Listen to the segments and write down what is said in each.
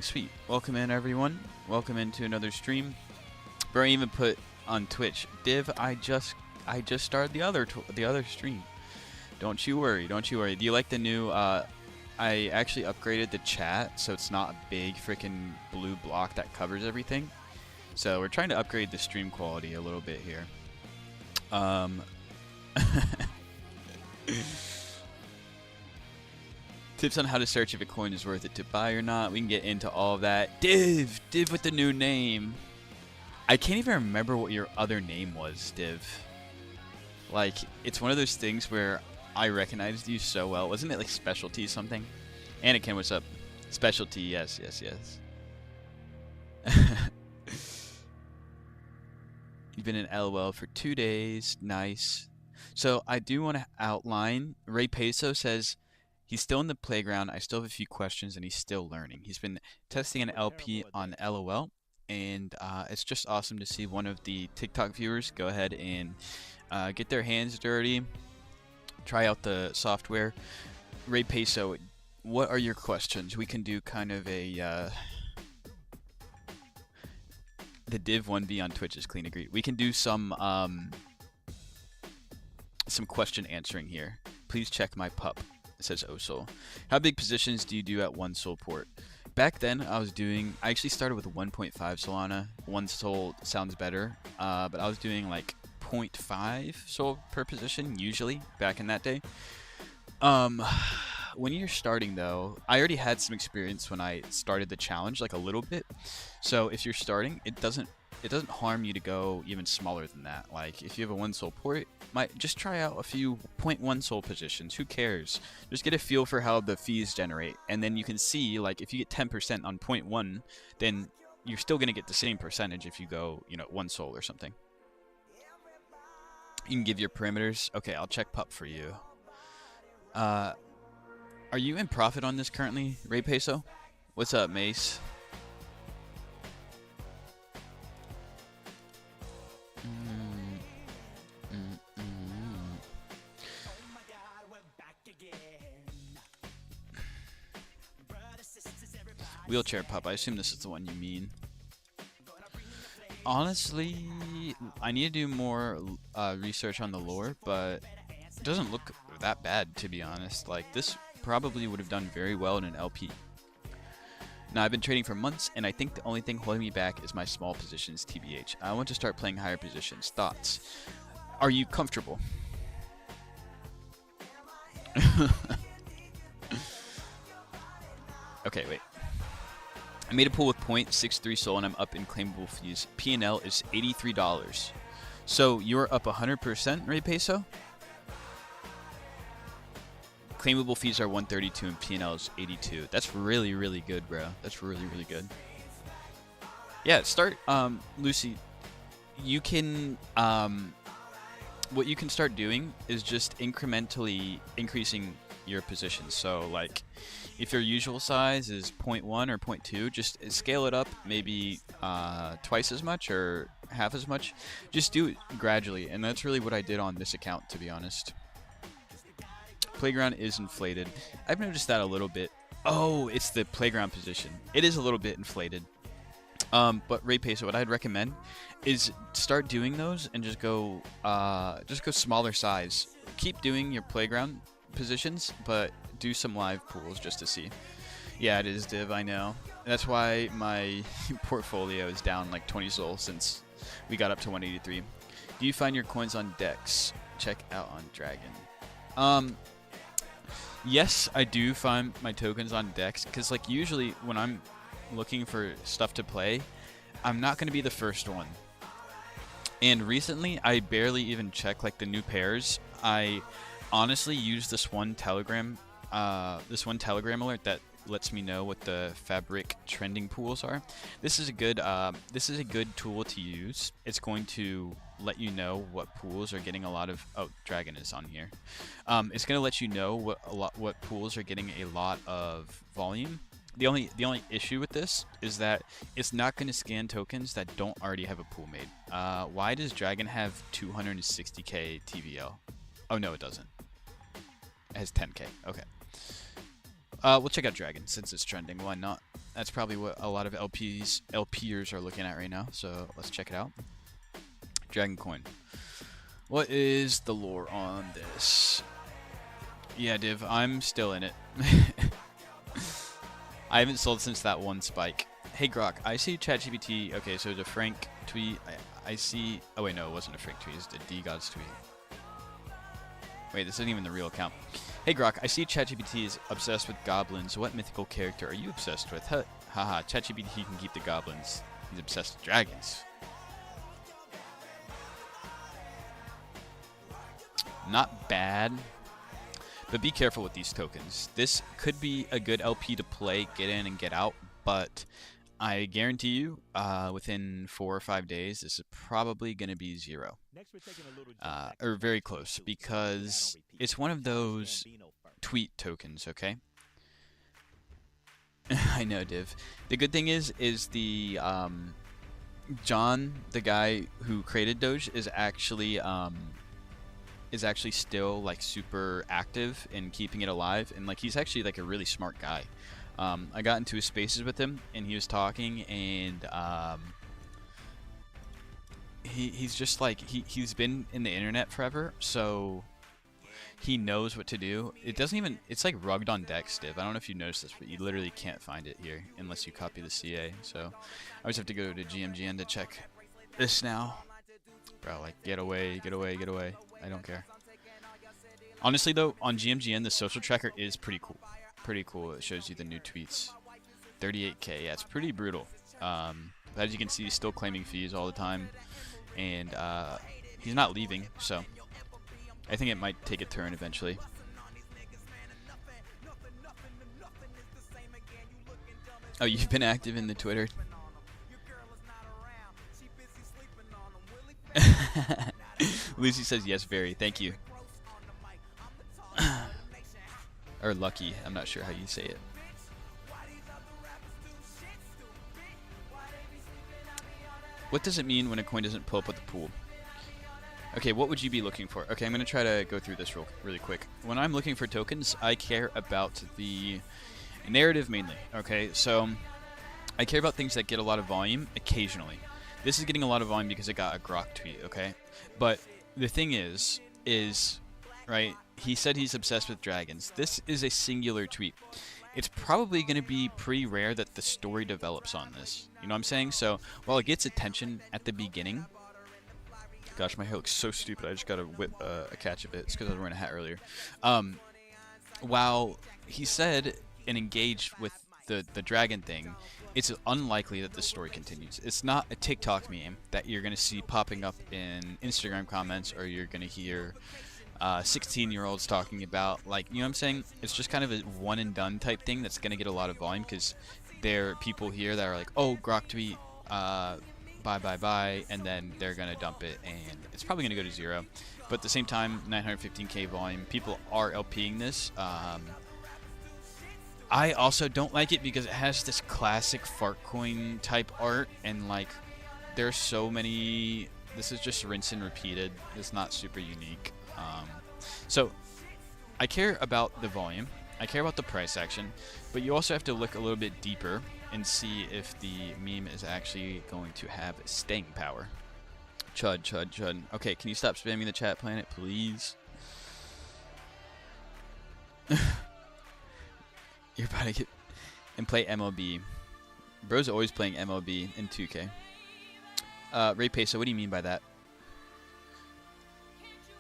Sweet. Welcome in, everyone. Welcome into another stream. Bro, even put on Twitch, Div. I just started the other stream. Don't you worry. Don't you worry. Do you like the new? I actually upgraded the chat so it's not a big freaking blue block that covers everything. So we're trying to upgrade the stream quality a little bit here. Um. Tips on how to search if a coin is worth it to buy or not. We can get into all of that. Div with the new name. I can't even remember what your other name was, Div. Like, it's one of those things where I recognized you so well. Wasn't it like Specialty something? Anakin, what's up? Specialty, yes. You've been in LOL for 2 days. Nice. So I do want to outline. Ray Peso says he's still in the playground. I still have a few questions, and he's still learning. He's been testing an LP on LOL, and it's just awesome to see one of the TikTok viewers go ahead and get their hands dirty, try out the software. Ray Peso, what are your questions? We can do kind of a the Div 1B on Twitch is clean, agreed. We can do some question answering here. Please check my pup. It says OSOL. How big positions do you do at 1 Sol port? Back then, I actually started with 1.5 Solana. 1 Sol sounds better, but I was doing like 0.5 Sol per position, usually, back in that day. When you're starting, though, I already had some experience when I started the challenge, like a little bit. So if you're starting, it doesn't harm you to go even smaller than that. Like, if you have a 1 Sol port, might just try out a few 0.1 Sol positions. Who cares? Just get a feel for how the fees generate, and then you can see, like, if you get 10% on 0.1, then you're still gonna get the same percentage if you go, 1 Sol or something. You can give your parameters. Okay, I'll check pup for you. Are you in profit on this currently, Ray Peso? What's up, Mace? Wheelchair pup, I assume this is the one you mean. Honestly, I need to do more research on the lore, but it doesn't look that bad, to be honest. Like, this probably would have done very well in an LP. Now, I've been trading for months, and I think the only thing holding me back is my small positions, TBH. I want to start playing higher positions. Thoughts? Are you comfortable? Okay, wait. I made a pool with 0.63 Sol, and I'm up in claimable fees. P&L is $83. So you're up 100%, Ray Peso? Claimable fees are 132 and P&L is 82. That's really, really good, bro. That's really, really good. Yeah, start, Lucy. You can, what you can start doing is just incrementally increasing your positions. So, like, if your usual size is 0.1 or 0.2, just scale it up maybe twice as much or half as much. Just do it gradually, and that's really what I did on this account, to be honest. Playground is inflated. I've noticed that a little bit. Oh, it's the playground position. It is a little bit inflated. But Ray Peso, what I'd recommend is start doing those and just go smaller size. Keep doing your playground positions, but do some live pools just to see. Yeah, it is, Div, I know. That's why my portfolio is down like 20 Sol since we got up to 183. Do you find your coins on Dex? Check out on Dragon. Yes, I do find my tokens on Dex, because like usually when I'm looking for stuff to play, I'm not going to be the first one. And recently, I barely even check like the new pairs. I honestly use this one Telegram alert that lets me know what the Fabric trending pools are. This is a good tool to use. It's going to let you know what pools are getting a lot of. Oh, Dragon is on here. It's going to let you know what pools are getting a lot of volume. The only issue with this is that it's not going to scan tokens that don't already have a pool made. Why does Dragon have 260k TVL? Oh no, it doesn't. It has 10k. Okay. We'll check out Dragon since it's trending. Why not? That's probably what a lot of LPers are looking at right now. So let's check it out. Dragon Coin. What is the lore on this? Yeah, Div, I'm still in it. I haven't sold since that one spike. Hey Grok, I see ChatGPT. Okay, so it's a Frank tweet. I see. Oh wait, no, it wasn't a Frank tweet. It's the DGods tweet. Wait, this isn't even the real account. Hey Grok, I see ChatGPT is obsessed with goblins. What mythical character are you obsessed with? Haha, ChatGPT can keep the goblins. He's obsessed with dragons. Not bad. But be careful with these tokens. This could be a good LP to play, get in and get out, but I guarantee you, within 4 or 5 days, this is probably going to be 0. Or very close, because it's one of those tweet tokens, okay? I know, Div. The good thing is the, John, the guy who created Doge, is actually still like super active in keeping it alive, and like he's actually like a really smart guy. I got into his spaces with him and he was talking, and he's just like he's been in the internet forever, so he knows what to do. It doesn't even, it's like rugged on Dex, Div. I don't know if you noticed this, but you literally can't find it here unless you copy the CA. So I always have to go to GMGN to check this now. Bro, like, get away, get away, get away. I don't care. Honestly, though, on GMGN, the social tracker is pretty cool. Pretty cool. It shows you the new tweets. 38K. Yeah, it's pretty brutal. But as you can see, he's still claiming fees all the time. And he's not leaving, so I think it might take a turn eventually. Oh, you've been active in the Twitter? Lucy says yes, very. Thank you. Or lucky. I'm not sure how you say it. What does it mean when a coin doesn't pull up with the pool? Okay, what would you be looking for? Okay, I'm going to try to go through this really quick. When I'm looking for tokens, I care about the narrative mainly. Okay, so I care about things that get a lot of volume occasionally. This is getting a lot of volume because it got a Grok tweet, okay? But the thing is, right, he said he's obsessed with dragons. This is a singular tweet. It's probably going to be pretty rare that the story develops on this. You know what I'm saying? So while it gets attention at the beginning, gosh, my hair looks so stupid. I just got to whip a catch of it. It's because I was wearing a hat earlier. While he said and engaged with the dragon thing, it's unlikely that the story continues. It's not a TikTok meme that you're going to see popping up in Instagram comments, or you're going to hear 16-year-olds talking about, like, you know what I'm saying? It's just kind of a one and done type thing that's going to get a lot of volume because there are people here that are like, oh, Grok tweet, bye, and then they're going to dump it, and it's probably going to go to 0. But at the same time, 915K volume, people are LPing this. I also don't like it because it has this classic Fartcoin type art, and like there's so many. This is just rinse and repeated. It's not super unique. So I care about the volume. I care about the price action, but you also have to look a little bit deeper and see if the meme is actually going to have staying power. Chud. Okay, can you stop spamming the chat, Planet, please? You're about to get and play MLB. Bro's always playing MLB in 2K. Ray Peso, what do you mean by that?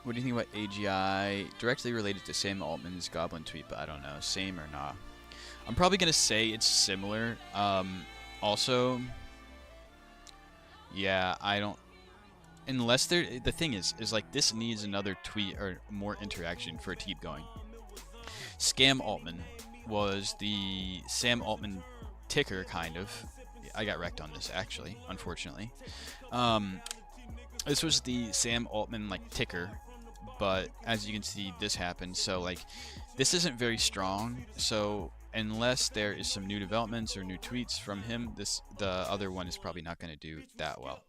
What do you think about AGI? Directly related to Sam Altman's Goblin tweet, but I don't know. Same or not? I'm probably going to say it's similar. Also, yeah, I don't... Unless there... The thing is like this needs another tweet or more interaction for it to keep going. Scam Altman was the Sam Altman ticker, kind of. I got wrecked on this, actually, unfortunately. This was the Sam Altman, like, ticker, but as you can see, this happened. So, like, this isn't very strong, so unless there is some new developments or new tweets from him, the other one is probably not going to do that well.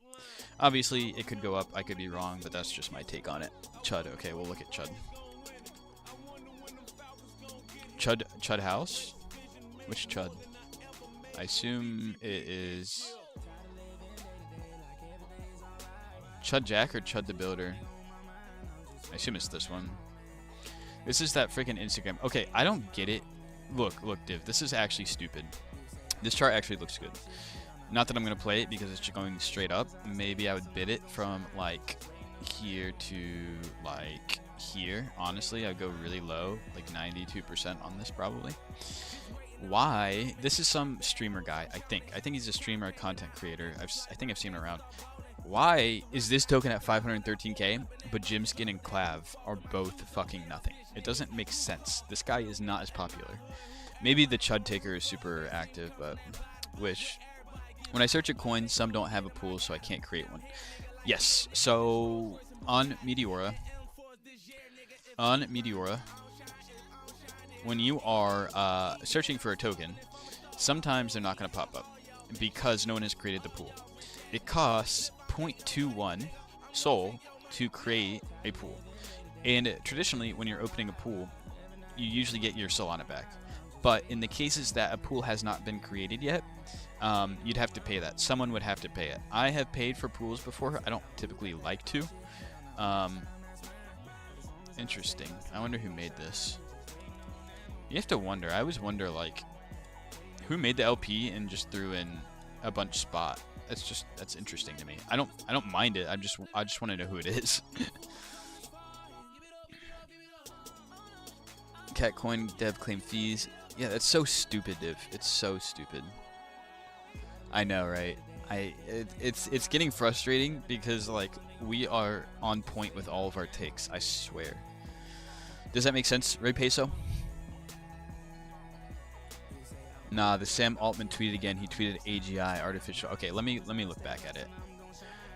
Obviously, it could go up, I could be wrong, but that's just my take on it. Chud, okay, we'll look at Chud. Chud House? Which Chud? I assume it is Chud Jack or Chud the Builder. I assume it's this one. This is that freaking Instagram. Okay, I don't get it. Look, Div. This is actually stupid. This chart actually looks good. Not that I'm going to play it because it's just going straight up. Maybe I would bid it from like here to like here. Honestly, I'd go really low, like 92% on this probably. Why? This is some streamer guy, I think. I think he's a streamer, content creator. I think I've seen him around. Why is this token at 513k, but Gym Skin and Clav are both fucking nothing? It doesn't make sense. This guy is not as popular. Maybe the Chud Taker is super active, but wish. When I search a coin, some don't have a pool, so I can't create one. Yes, so on Meteora, when you are searching for a token, sometimes they're not going to pop up because no one has created the pool. It costs 0.21 Sol to create a pool. And traditionally, when you're opening a pool, you usually get your Solana back. But in the cases that a pool has not been created yet, you'd have to pay that. Someone would have to pay it. I have paid for pools before. I don't typically like to. Interesting. I wonder who made this. You have to wonder. I always wonder, like, who made the LP and just threw in a bunch spot. That's interesting to me. I don't mind it. I just want to know who it is. Catcoin dev claim fees. Yeah, that's so stupid, Div. It's so stupid. I know, right? It's getting frustrating because like we are on point with all of our takes. I swear. Does that make sense, Ray Peso? Nah, the Sam Altman tweeted again. He tweeted AGI artificial. Okay, let me look back at it.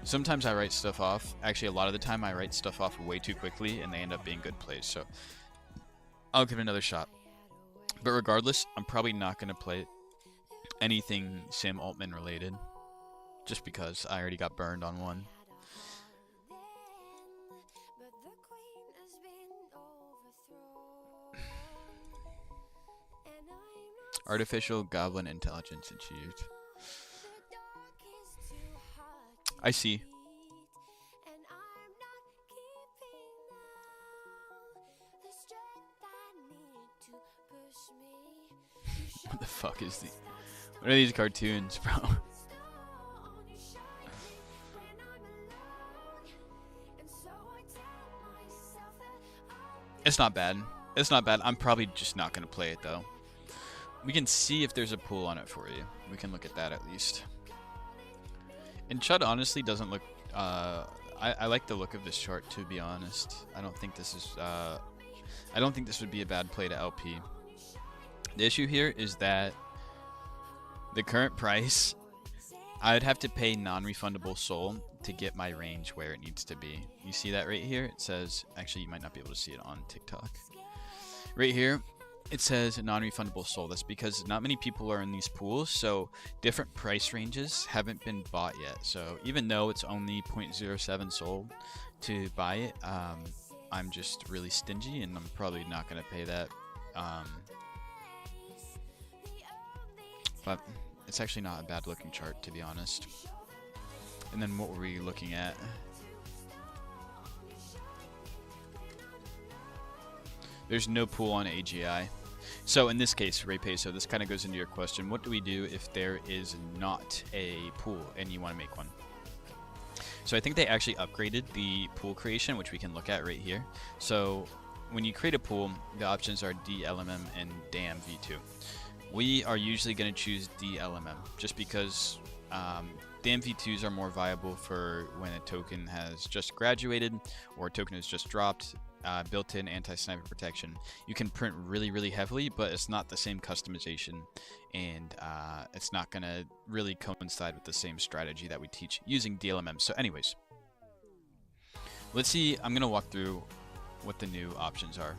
Sometimes I write stuff off. Actually, a lot of the time I write stuff off way too quickly, and they end up being good plays. So I'll give it another shot. But regardless, I'm probably not gonna play anything Sam Altman related, just because I already got burned on one. Artificial Goblin Intelligence achieved. I see. What the fuck is the... What are these cartoons, bro? It's not bad. It's not bad. I'm probably just not going to play it, though. We can see if there's a pool on it for you. We can look at that at least. And Chud honestly doesn't look... I like the look of this chart, to be honest. I don't think this is... I don't think this would be a bad play to LP. The issue here is that the current price, I would have to pay non-refundable Sol to get my range where it needs to be. You see that right here? It says... Actually, you might not be able to see it on TikTok. Right here, it says non-refundable Sol. That's because not many people are in these pools, so different price ranges haven't been bought yet. So even though it's only 0.07 Sol to buy it, I'm just really stingy, and I'm probably not going to pay that. But it's actually not a bad looking chart, to be honest. And then what were we looking at? There's no pool on AGI. So in this case, Ray Peso, this kind of goes into your question. What do we do if there is not a pool and you want to make one? So I think they actually upgraded the pool creation, which we can look at right here. So when you create a pool, the options are DLMM and DAM V2. We are usually going to choose DLMM just because DAM V2s are more viable for when a token has just graduated or a token has just dropped. Built-in anti-sniper protection. You can print really, really heavily, but it's not the same customization, and it's not going to really coincide with the same strategy that we teach using DLMM. So anyways, let's see. I'm going to walk through what the new options are.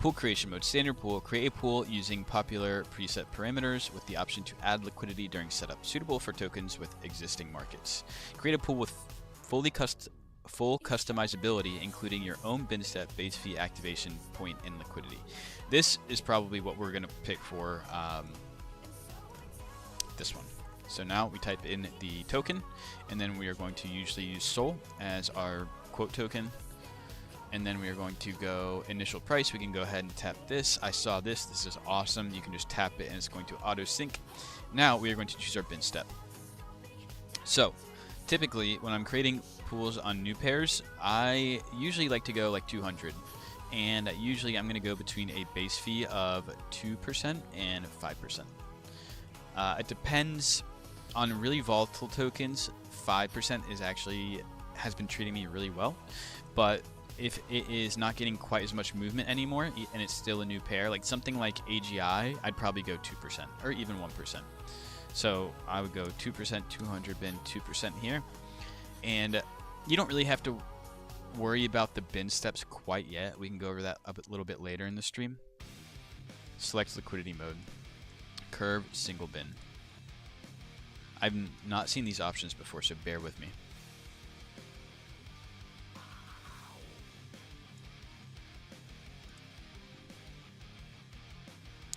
Pool creation mode. Standard pool. Create a pool using popular preset parameters with the option to add liquidity during setup. Suitable for tokens with existing markets. Create a pool with full customizability, including your own bin step, base fee, activation point, and liquidity. This is probably what we're going to pick for this one. So now we type in the token, and then we are going to usually use Sol as our quote token. And then we are going to go initial price. We can go ahead and tap this. I saw this. This is awesome. You can just tap it and it's going to auto sync. Now we are going to choose our bin step. So typically when I'm creating pools on new pairs, I usually like to go like 200. And usually I'm going to go between a base fee of 2% and 5%. It depends on really volatile tokens. 5% has been treating me really well, but if it is not getting quite as much movement anymore and it's still a new pair, like something like AGI, I'd probably go 2% or even 1%. So I would go 2%, 200 bin, 2% here. And you don't really have to worry about the bin steps quite yet. We can go over that a little bit later in the stream. Select liquidity mode. Curve single bin. I've not seen these options before, so bear with me.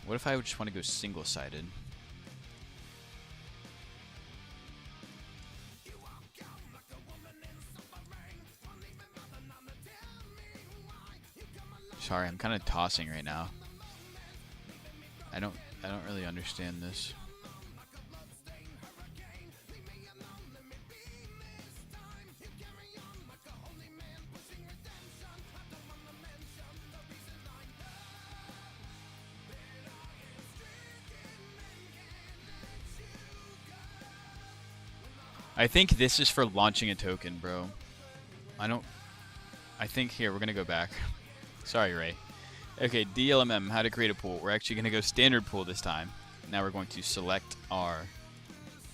What if I just want to go single-sided? Sorry, I'm kind of tossing right now. I don't really understand this. I think this is for launching a token, bro. I think here, we're going to go back. Sorry, Ray. Okay, DLMM, how to create a pool. We're actually going to go standard pool this time. Now we're going to select our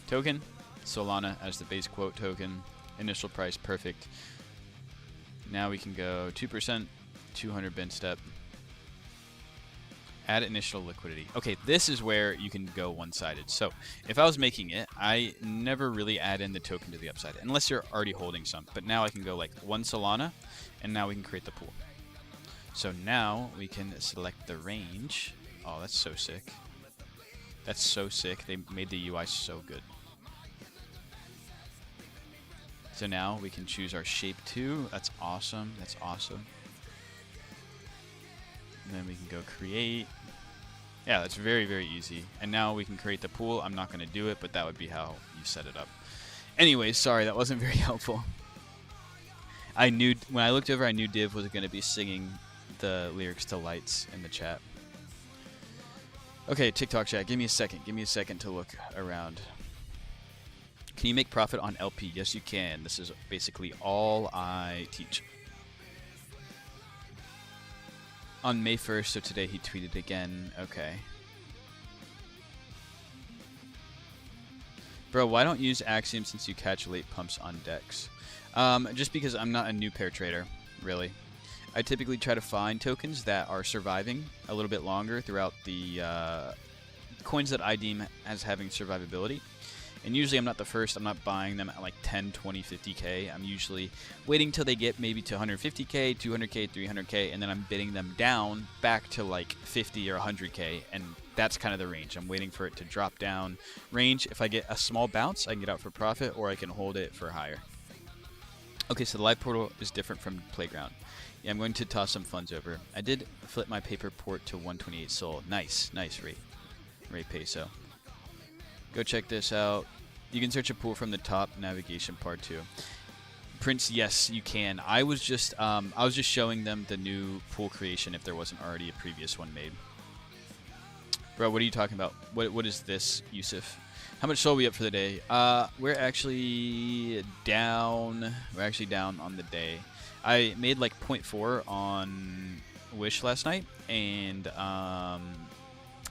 token, Solana as the base quote token, initial price, perfect. Now we can go 2%, 200 bin step. Add initial liquidity. Okay, this is where you can go one-sided. So if I was making it, I never really add in the token to the upside, unless you're already holding some. But now I can go like 1 Solana, and now we can create the pool. So now we can select the range. Oh, that's so sick. That's so sick. They made the UI so good. So now we can choose our shape 2. That's awesome. That's awesome. And then we can go create. Yeah, that's very, very easy. And now we can create the pool. I'm not going to do it, but that would be how you set it up. Anyways, sorry, that wasn't very helpful. I knew, when I looked over, I knew Div was going to be singing the lyrics to Lights in the chat. Okay, TikTok chat, give me a second. Give me a second to look around. Can you make profit on LP? Yes, you can. This is basically all I teach. On May 1st, so today he tweeted again. Okay. Bro, why don't you use Axiom since you catch late pumps on DEX? Just because I'm not a new pair trader, really. I typically try to find tokens that are surviving a little bit longer throughout the coins that I deem as having survivability. And usually I'm not the first. I'm not buying them at like 10, 20, 50k. I'm usually waiting till they get maybe to 150k, 200k, 300k, and then I'm bidding them down back to like 50 or 100k, and that's kind of the range. I'm waiting for it to drop down range. If I get a small bounce, I can get out for profit, or I can hold it for higher. Okay, so the live portal is different from Playground. Yeah, I'm going to toss some funds over. I did flip my paper port to 128 Sol. Nice, nice, Ray Peso. Go check this out. You can search a pool from the top navigation part too. Prince, yes, you can. I was just showing them the new pool creation if there wasn't already a previous one made. Bro, what are you talking about? What is this, Yusuf? How much Sol are we up for the day? We're actually down. We're actually down on the day. I made like 0.4 on Wish last night, and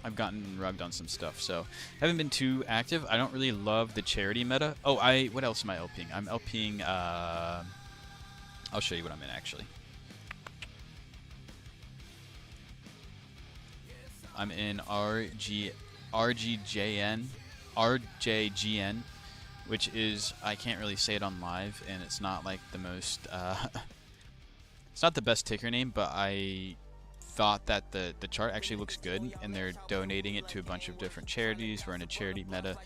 I've gotten rugged on some stuff, so haven't been too active. I don't really love the charity meta. Oh, what else am I LPing? I'm LPing, I'll show you what I'm in, actually. I'm in RJGN, which is, I can't really say it on live, and it's not like the most, it's not the best ticker name, but I thought that the chart actually looks good, and they're donating it to a bunch of different charities. We're in a charity meta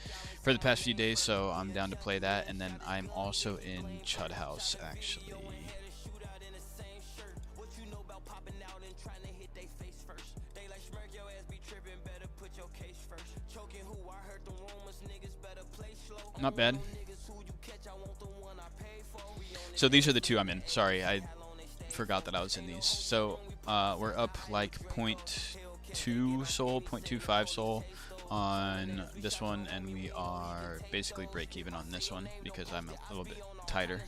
for the past few days, so I'm down to play that. And then I'm also in Chud House, actually. Not bad. So these are the two I'm in. Sorry, I forgot that I was in these. So we're up like 0.2 soul, 0.25 soul on this one, and we are basically break even on this one because I'm a little bit tighter.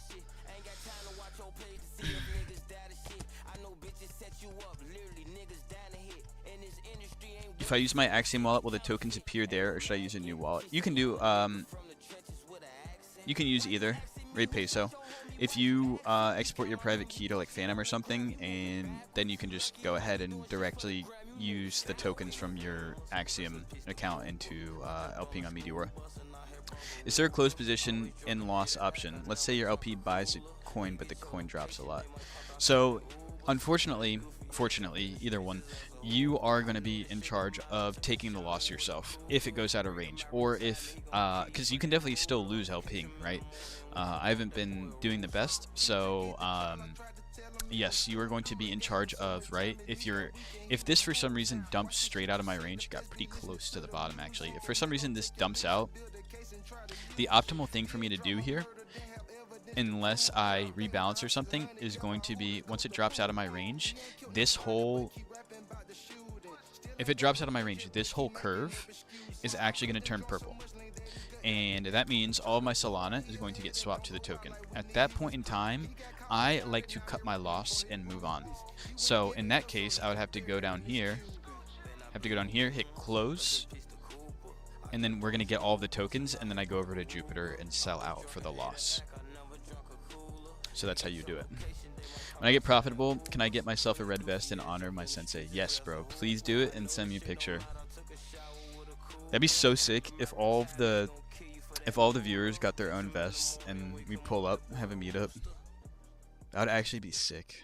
If I use my Axiom wallet, will the tokens appear there, or should I use a new wallet? You can do, you can use either. Ray Peso. If you export your private key to like Phantom or something, and then you can just go ahead and directly use the tokens from your Axiom account into LPing on Meteora. Is there a closed position in loss option? Let's say your LP buys a coin, but the coin drops a lot. So, unfortunately, fortunately, either one, you are going to be in charge of taking the loss yourself if it goes out of range, or if, because you can definitely still lose LPing, right? I haven't been doing the best, so yes, you are going to be in charge of, right? If this for some reason dumps straight out of my range, it got pretty close to the bottom actually. If for some reason this dumps out, the optimal thing for me to do here, unless I rebalance or something, is going to be, once it drops out of my range, this whole, if it drops out of my range, this whole curve is actually going to turn purple. And that means all of my Solana is going to get swapped to the token. At that point in time, I like to cut my loss and move on. So in that case, I would have to go down here, hit close, and then we're going to get all of the tokens, and then I go over to Jupiter and sell out for the loss. So that's how you do it. When I get profitable, can I get myself a red vest in honor of my sensei? Yes, bro. Please do it and send me a picture. That'd be so sick if all the viewers got their own vests and we pull up, have a meetup. That would actually be sick.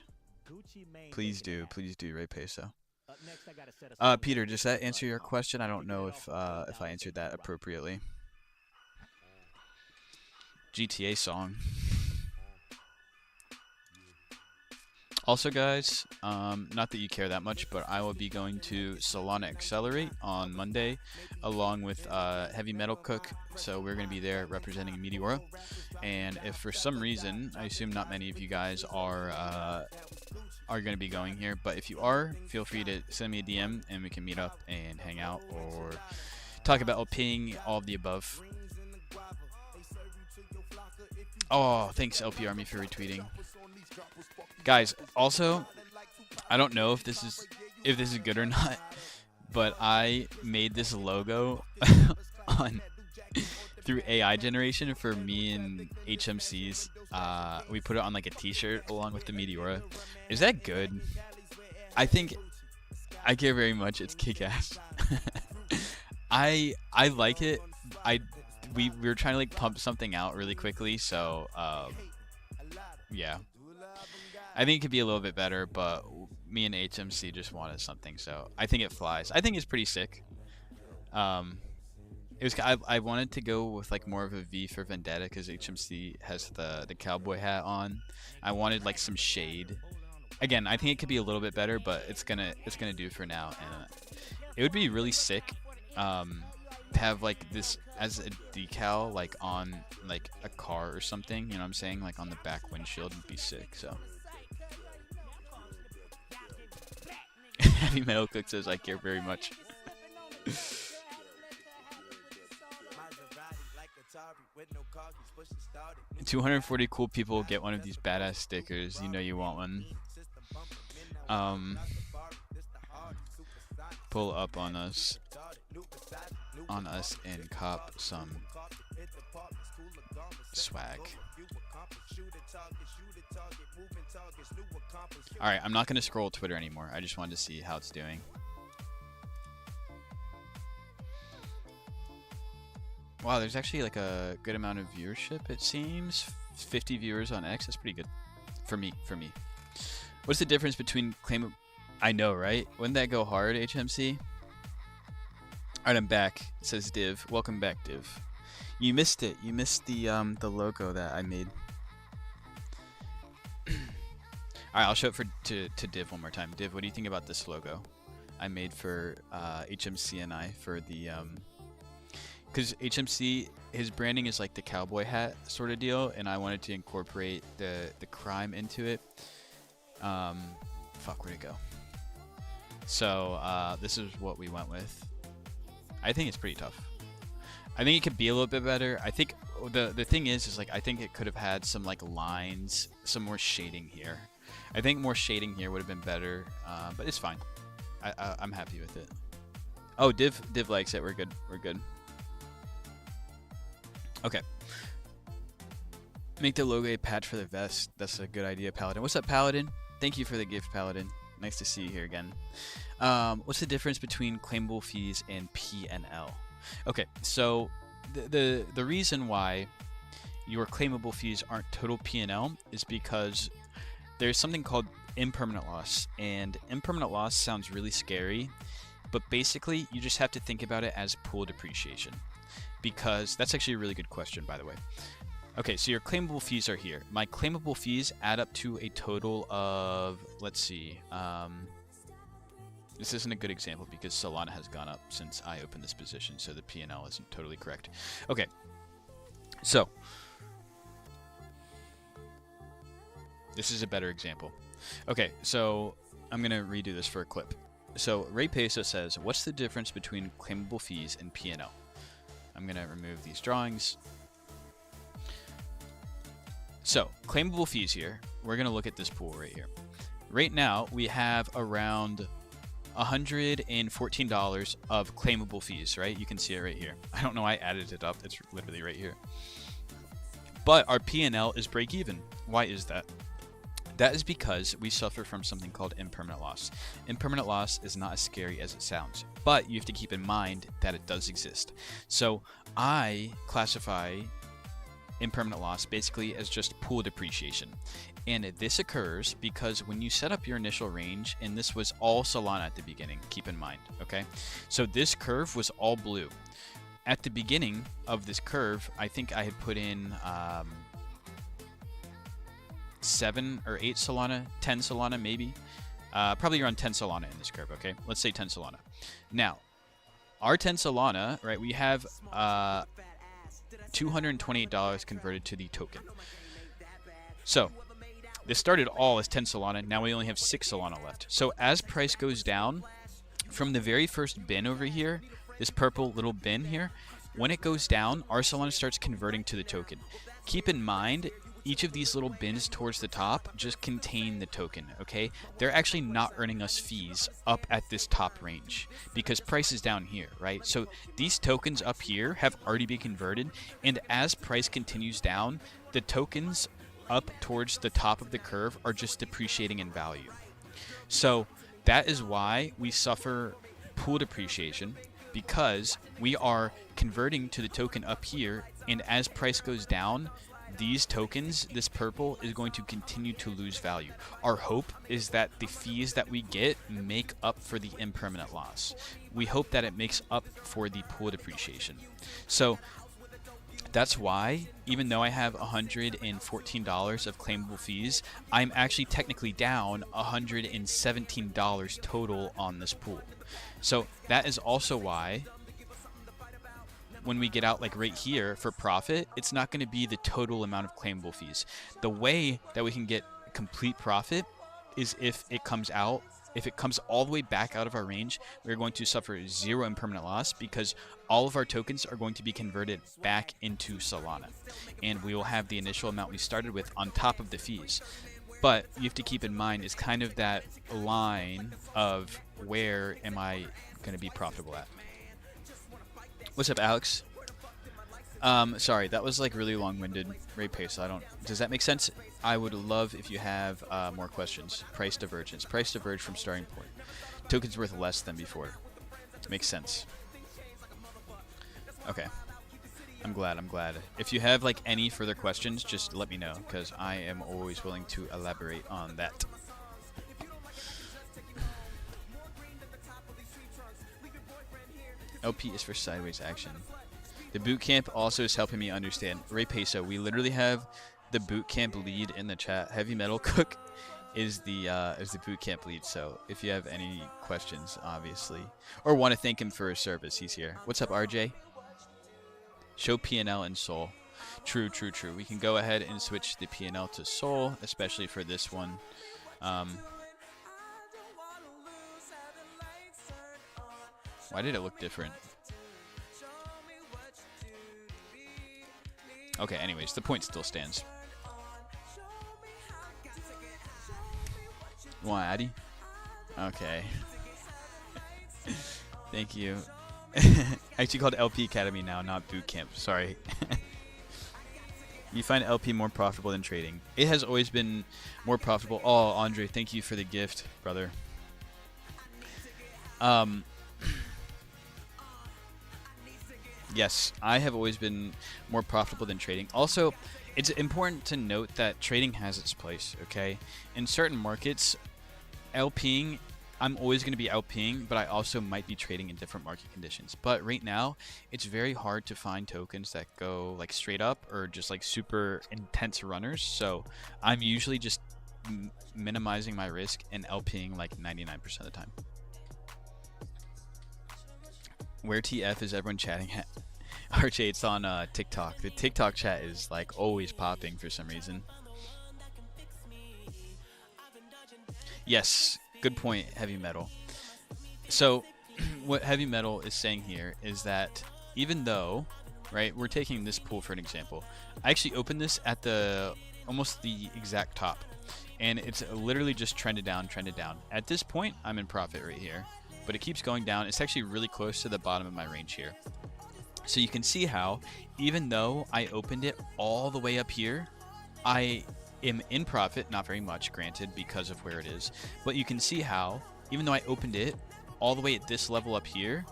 Please do, Ray Peso. Peter, does that answer your question? I don't know if I answered that appropriately. GTA song. Also, guys, not that you care that much, but I will be going to Solana Accelerate on Monday, along with Heavy Metal Cook. So we're going to be there representing Meteora. And if for some reason, I assume not many of you guys are going to be going here, but if you are, feel free to send me a DM and we can meet up and hang out or talk about LPing, all of the above. Oh, thanks LP Army for retweeting. Guys, also, I don't know if this is good or not, but I made this logo through AI generation for me and HMC's. We put it on like a t-shirt along with the Meteora. Is that good? I think I care very much. It's kick-ass. I like it. We were trying to like pump something out really quickly, so yeah. I think it could be a little bit better, but me and HMC just wanted something, so I think it flies. I think it's pretty sick. I wanted to go with like more of a V for Vendetta because HMC has the cowboy hat on. I wanted like some shade. Again, I think it could be a little bit better, but it's gonna do for now. And it would be really sick to have like this as a decal like on like a car or something. You know what I'm saying? Like on the back windshield would be sick. So. Heavy Metal Cook says I care very much. 240 cool people get one of these badass stickers. You know you want one. Pull up on us and cop some swag. Alright, I'm not going to scroll Twitter anymore. I just wanted to see how it's doing. Wow, there's actually like a good amount of viewership, it seems. 50 viewers on X, that's pretty good. For me. What's the difference between I know, right? Wouldn't that go hard, HMC? Alright, I'm back, says Div. Welcome back, Div. You missed it. You missed the logo that I made. Alright, I'll show it to Div one more time. Div, what do you think about this logo I made for HMC and I for the because HMC, his branding is like the cowboy hat sort of deal, and I wanted to incorporate the crime into it. Fuck, where'd it go? So this is what we went with. I think it's pretty tough. I think it could be a little bit better. I think the thing is like I think it could have had some like lines, some more shading here. I think more shading here would have been better, but it's fine. I'm happy with it. Oh, Div likes it. We're good. We're good. Okay. Make the logo a patch for the vest. That's a good idea, Paladin. What's up, Paladin? Thank you for the gift, Paladin. Nice to see you here again. What's the difference between claimable fees and P&L? Okay, so the reason why your claimable fees aren't total P&L is because there's something called impermanent loss, and impermanent loss sounds really scary, but basically you just have to think about it as pool depreciation, because that's actually a really good question, by the way. Okay, so your claimable fees are here. My claimable fees add up to a total of, let's see, this isn't a good example because Solana has gone up since I opened this position, so the P&L isn't totally correct. Okay, so this is a better example. Okay, so I'm going to redo this for a clip. So Ray Peso says, what's the difference between claimable fees and P&L? I'm going to remove these drawings. So, claimable fees here. We're going to look at this pool right here. Right now, we have around $114 of claimable fees, right? You can see it right here. I don't know why I added it up. It's literally right here. But our P&L is break even. Why is that? That is because we suffer from something called impermanent loss. Impermanent loss is not as scary as it sounds, but you have to keep in mind that it does exist. So I classify impermanent loss basically as just pool depreciation. And this occurs because when you set up your initial range, and this was all Solana at the beginning, keep in mind, okay? So this curve was all blue. At the beginning of this curve, I think I had put in 7 or 8 Solana, 10 Solana maybe. Probably around 10 Solana in this curve, okay? Let's say 10 Solana. Now, our 10 Solana, right, we have $228 converted to the token. So this started all as 10 Solana. Now we only have 6 Solana left. So as price goes down from the very first bin over here, this purple little bin here, when it goes down, our Solana starts converting to the token. Keep in mind, each of these little bins towards the top just contain the token, okay? They're actually not earning us fees up at this top range because price is down here, right? So these tokens up here have already been converted, and as price continues down, the tokens up towards the top of the curve are just depreciating in value. So that is why we suffer pool depreciation, because we are converting to the token up here, and as price goes down, these tokens, this purple, is going to continue to lose value. Our hope is that the fees that we get make up for the impermanent loss. We hope that it makes up for the pool depreciation. So that's why, even though I have $114 of claimable fees, I'm actually technically down $117 total on this pool. So that is also why when we get out like right here for profit, it's not going to be the total amount of claimable fees. The way that we can get complete profit is if it comes out, if it comes all the way back out of our range, we're going to suffer 0 impermanent loss because all of our tokens are going to be converted back into Solana. And we will have the initial amount we started with on top of the fees. But you have to keep in mind is kind of that line of where am I going to be profitable at. What's up, Alex? Sorry, that was like really long-winded. Ray Pace, does that make sense? I would love if you have more questions. Price divergence. Price diverge from starting point. Tokens worth less than before. Makes sense. Okay. I'm glad. If you have like any further questions, just let me know, because I am always willing to elaborate on that. LP is for sideways action. The boot camp also is helping me understand. Ray Peso, we literally have the boot camp lead in the chat. Heavy Metal Cook is the boot camp lead. So if you have any questions, obviously, or want to thank him for his service, he's here. What's up, RJ? Show PNL and Soul. True, true, true. We can go ahead and switch the PNL to Soul, especially for this one. Why did it look different? Okay, anyways, the point still stands. You want Addy? Okay. Thank you. Actually called LP Academy now, not Boot Camp. Sorry. You find LP more profitable than trading. It has always been more profitable. Oh, Andre, thank you for the gift, brother. Yes, I have always been more profitable than trading. Also, it's important to note that trading has its place, okay? In certain markets, LPing, I'm always going to be LPing, but I also might be trading in different market conditions. But right now, it's very hard to find tokens that go like straight up or just like super intense runners. So I'm usually just minimizing my risk and LPing like 99% of the time. Where TF is everyone chatting at? RJ, it's on TikTok. The TikTok chat is like always popping for some reason. Yes, good point, Heavy Metal. So what Heavy Metal is saying here is that even though, right, we're taking this pool for an example. I actually opened this at the almost the exact top, and it's literally just trended down, trended down. At this point, I'm in profit right here, but it keeps going down. It's actually really close to the bottom of my range here. So you can see how, even though I opened it all the way up here, I am in profit, not very much, granted, because of where it is. But you can see how, even though I opened it all the way at this level up here,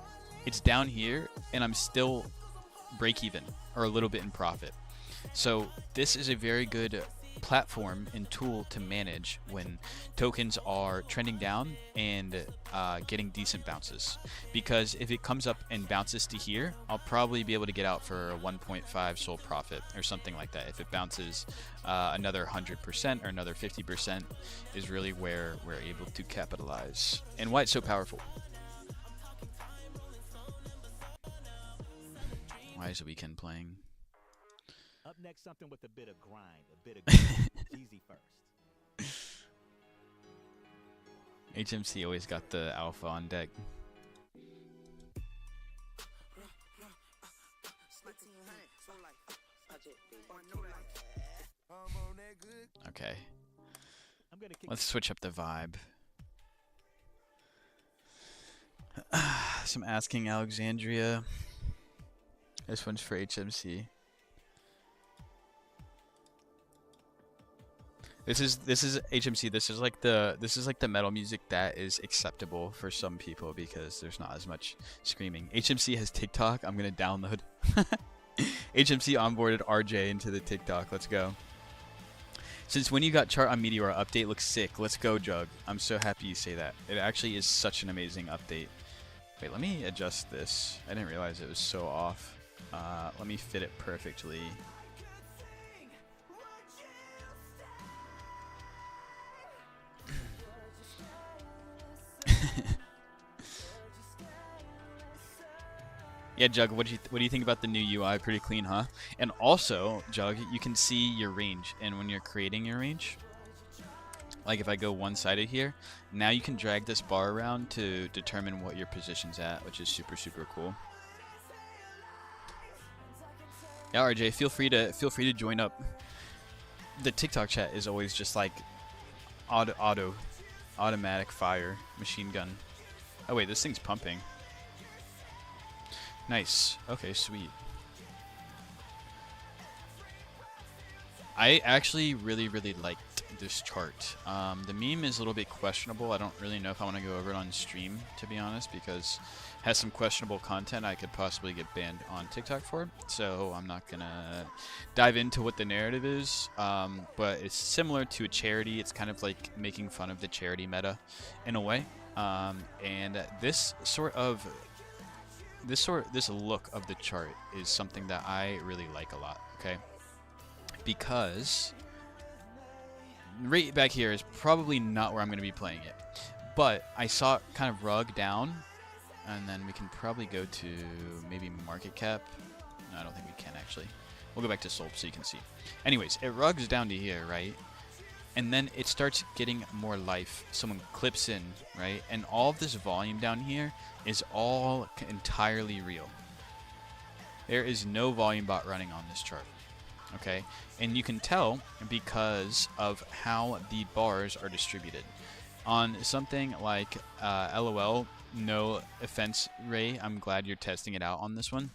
it's down here, and I'm still break even, or a little bit in profit. So this is a very good platform and tool to manage when tokens are trending down and getting decent bounces, because if it comes up and bounces to here, I'll probably be able to get out for a 1.5 soul profit or something like that. If it bounces another 100% or another 50% is really where we're able to capitalize, and why it's so powerful. Why is the weekend playing? Up next, something with a bit of grind, a bit of Jeezy first. HMC always got the alpha on deck. Okay. Let's switch up the vibe. Some Asking Alexandria. This one's for HMC. This is HMC. This is like the metal music that is acceptable for some people because there's not as much screaming. HMC has TikTok. I'm gonna download. HMC onboarded RJ into the TikTok. Let's go. Since when you got chart on Meteor, update looks sick. Let's go, Jug. I'm so happy you say that. It actually is such an amazing update. Wait, let me adjust this. I didn't realize it was so off. Let me fit it perfectly. Yeah, Jug, what do you think about the new UI? Pretty clean, huh? And also, Jug, you can see your range, and when you're creating your range, like if I go one-sided here, now you can drag this bar around to determine what your position's at, which is super, super cool. Yeah, RJ, feel free to join up. The TikTok chat is always just like automatic fire, machine gun. Oh wait, this thing's pumping. Nice. Okay, sweet. I actually really liked this chart. The meme is a little bit questionable. I don't really know if I want to go over it on stream, to be honest, because it has some questionable content I could possibly get banned on TikTok for. So I'm not going to dive into what the narrative is, but it's similar to a charity. It's kind of like making fun of the charity meta in a way. And this sort of this look of the chart is something that I really like a lot. Okay, because right back here is probably not where I'm going to be playing it, but I saw it kind of rug down, and then we can probably go to maybe market cap. No, I don't think we can actually. We'll go back to Solp so you can see. Anyways, it rugs down to here, right? And then it starts getting more life. Someone clips in, right? And all of this volume down here is all entirely real. There is no volume bot running on this chart. Okay? And you can tell because of how the bars are distributed. On something like LOL, no offense, Ray, I'm glad you're testing it out on this one.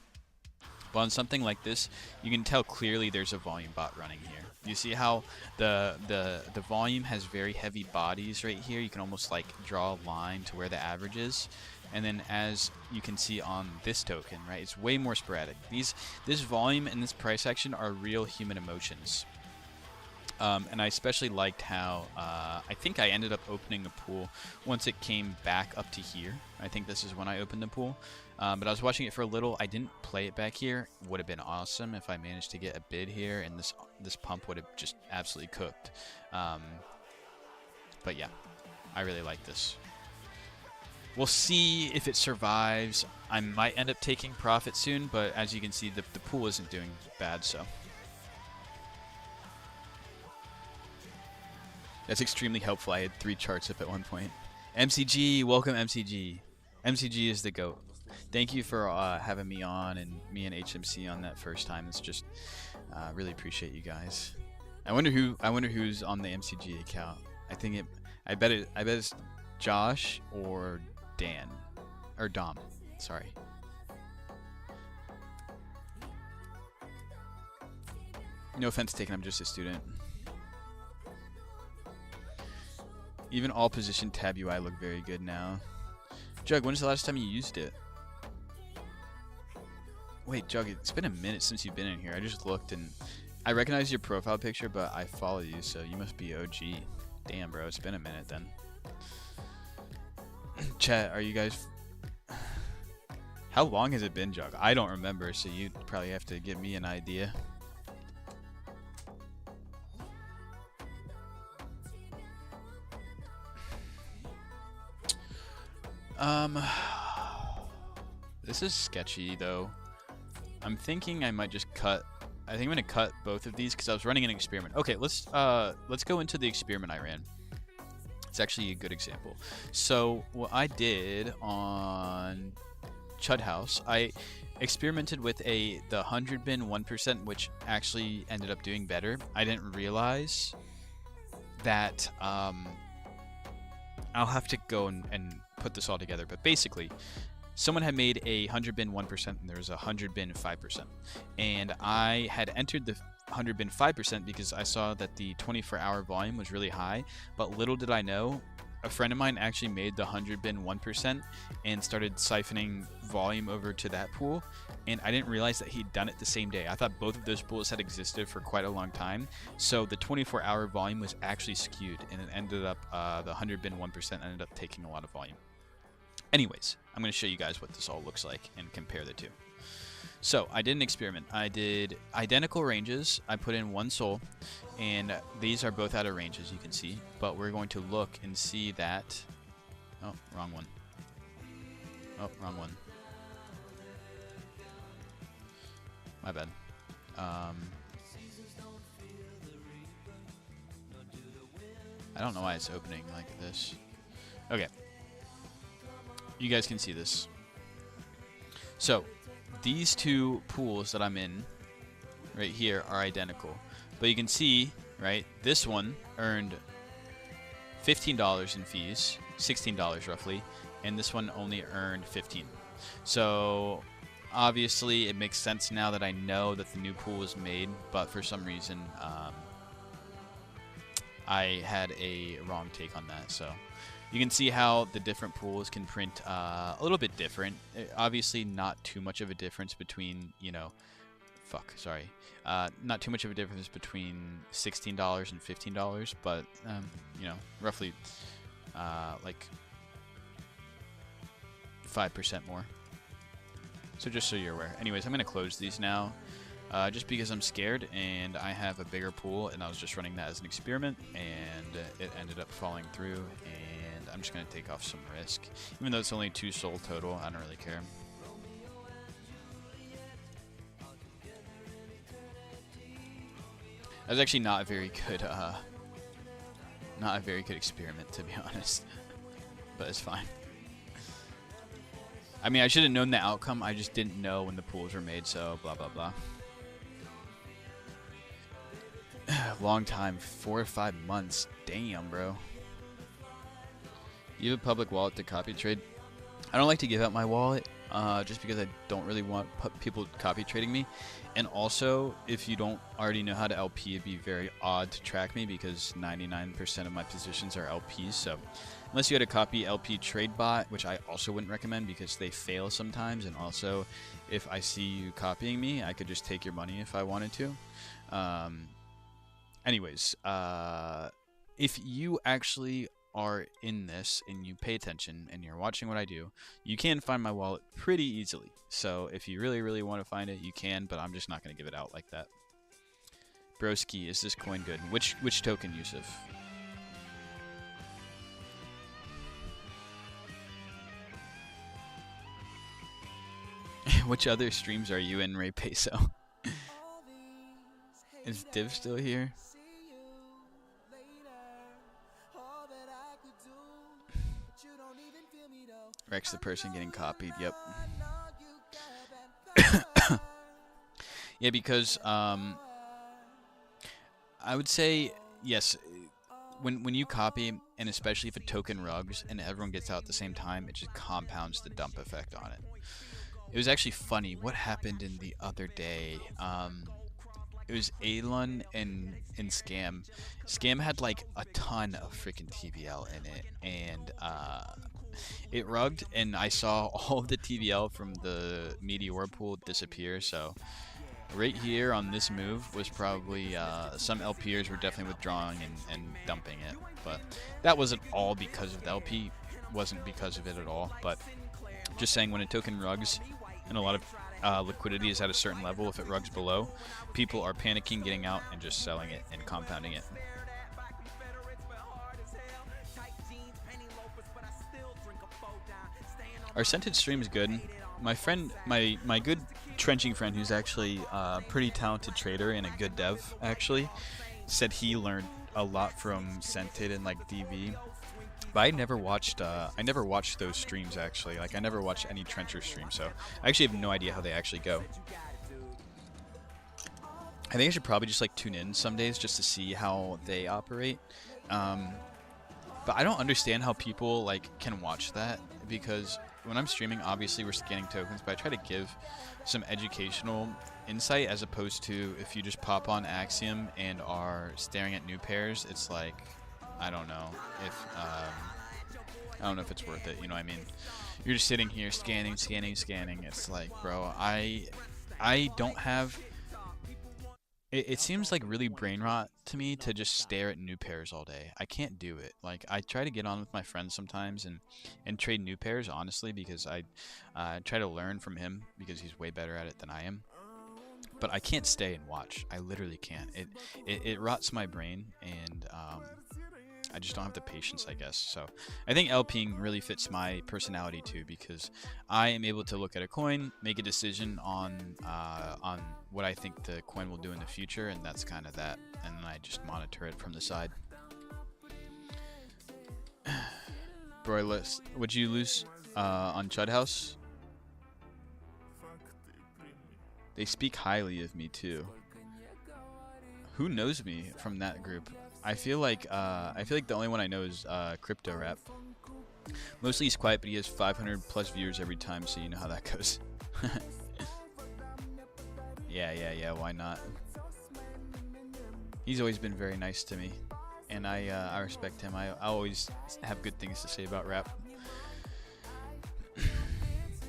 But on something like this, you can tell clearly there's a volume bot running here. You see how the volume has very heavy bodies right here. You can almost like draw a line to where the average is. And then as you can see on this token, right, it's way more sporadic. This volume and this price action are real human emotions. And I especially liked how I think I ended up opening a pool once it came back up to here. I think this is when I opened the pool. But I was watching it for a little. I didn't play it back here. Would have been awesome if I managed to get a bid here, and this pump would have just absolutely cooked. But yeah, I really like this. We'll see if it survives. I might end up taking profit soon, but as you can see, the pool isn't doing bad, so. That's extremely helpful. I had 3 charts up at one point. MCG, welcome MCG. MCG is the GOAT. Thank you for having me on and me and HMC on that first time. It's just really appreciate you guys. I wonder who's on the MCG account. I bet it's Josh or Dan or Dom. Sorry. No offense taken. I'm just a student. Even all position tab UI look very good now. Jug, when's the last time you used it? Wait, Jug, it's been a minute since you've been in here. I just looked and I recognize your profile picture, but I follow you, so you must be OG. Damn, bro, it's been a minute then. Chat, are you guys... How long has it been, Jug? I don't remember, so you probably have to give me an idea. This is sketchy though. I'm thinking I might just cut. I think I'm gonna cut both of these because I was running an experiment. Okay, let's go into the experiment I ran. It's actually a good example. So what I did on Chud House, I experimented with the 100 bin 1%, which actually ended up doing better. I didn't realize that I'll have to go and put this all together, but basically someone had made a 100 bin 1% and there was a 100 bin 5%, and I had entered the 100 bin 5% because I saw that the 24-hour volume was really high, but little did I know a friend of mine actually made the 100 bin 1% and started siphoning volume over to that pool, and I didn't realize that he'd done it the same day. I thought both of those pools had existed for quite a long time, so the 24-hour volume was actually skewed, and it ended up the 100 bin 1% ended up taking a lot of volume. Anyways, I'm going to show you guys what this all looks like and compare the two. So I did an experiment. I did identical ranges. I put in 1 soul, and these are both out of range, as you can see. But we're going to look and see that... Oh, wrong one. Oh, wrong one. My bad. I don't know why it's opening like this. Okay. You guys can see this. So, these two pools that I'm in right here are identical. But you can see, right, this one earned $15 in fees, $16 roughly, and this one only earned $15. So, obviously, it makes sense now that I know that the new pool was made, but for some reason, I had a wrong take on that, so... You can see how the different pools can print a little bit different. Obviously, not too much of a difference between, you know, not too much of a difference between $16 and $15, but, you know, roughly like 5% more. So just so you're aware. Anyways, I'm going to close these now. Just because I'm scared and I have a bigger pool and I was just running that as an experiment and it ended up falling through and I'm just going to take off some risk. Even though it's only 2 soul total, I don't really care. That was actually not a very good experiment, to be honest. But it's fine. I mean, I should have known the outcome. I just didn't know when the pools were made, so blah, blah, blah. Long time, 4 or 5 months. Damn, bro. You have a public wallet to copy trade? I don't like to give out my wallet, just because I don't really want people copy trading me. And also, if you don't already know how to LP, it'd be very odd to track me because 99% of my positions are LPs. So unless you had a copy LP trade bot, which I also wouldn't recommend because they fail sometimes. And also, if I see you copying me, I could just take your money if I wanted to. Anyways, if you actually are in this and you pay attention and you're watching what I do, you can find my wallet pretty easily. So if you really, really want to find it, you can, but I'm just not going to give it out like that. Broski, is this coin good? Which token, Yusuf? Which other streams are you in, Ray Peso? Is Div still here? Rex the person getting copied, yep. Yeah, because I would say yes, when you copy, and especially if a token rugs and everyone gets out at the same time, it just compounds the dump effect on it. It was actually funny what happened in the other day. It was Alun and Scam. Scam had like a ton of freaking TVL in it, and it rugged, and I saw all of the TVL from the Meteor pool disappear. So right here on this move was probably some LPers were definitely withdrawing and dumping it, but that wasn't all because of the LP. Wasn't because of it at all. But just saying, when a token rugs and a lot of liquidity is at a certain level, if it rugs below, people are panicking, getting out, and just selling it and compounding it. Our scented stream is good. My friend, my good trenching friend, who's actually a pretty talented trader and a good dev, actually, said he learned a lot from scented and like DV. But I never watched those streams actually. Like I never watched any trencher stream, so I actually have no idea how they actually go. I think I should probably just like tune in some days just to see how they operate. But I don't understand how people like can watch that, because when I'm streaming, obviously we're scanning tokens, but I try to give some educational insight as opposed to if you just pop on Axiom and are staring at new pairs, it's like, I don't know if it's worth it. You know what I mean? You're just sitting here scanning. It's like, bro, I don't have. It seems like really brain rot to me to just stare at new pairs all day. I can't do it. Like I try to get on with my friends sometimes and trade new pairs, honestly, because I try to learn from him because he's way better at it than I am. But I can't stay and watch. I literally can't. It rots my brain, and I just don't have the patience, I guess. So I think LPing really fits my personality too, because I am able to look at a coin, make a decision on what I think the coin will do in the future, and that's kind of that. And then I just monitor it from the side. Broyless, would you lose on Chud House? They speak highly of me too. Who knows me from that group? I feel like the only one I know is Crypto Rap. Mostly he's quiet, but he has 500 plus viewers every time, so you know how that goes. Yeah, why not? He's always been very nice to me, and I respect him. I always have good things to say about Rap.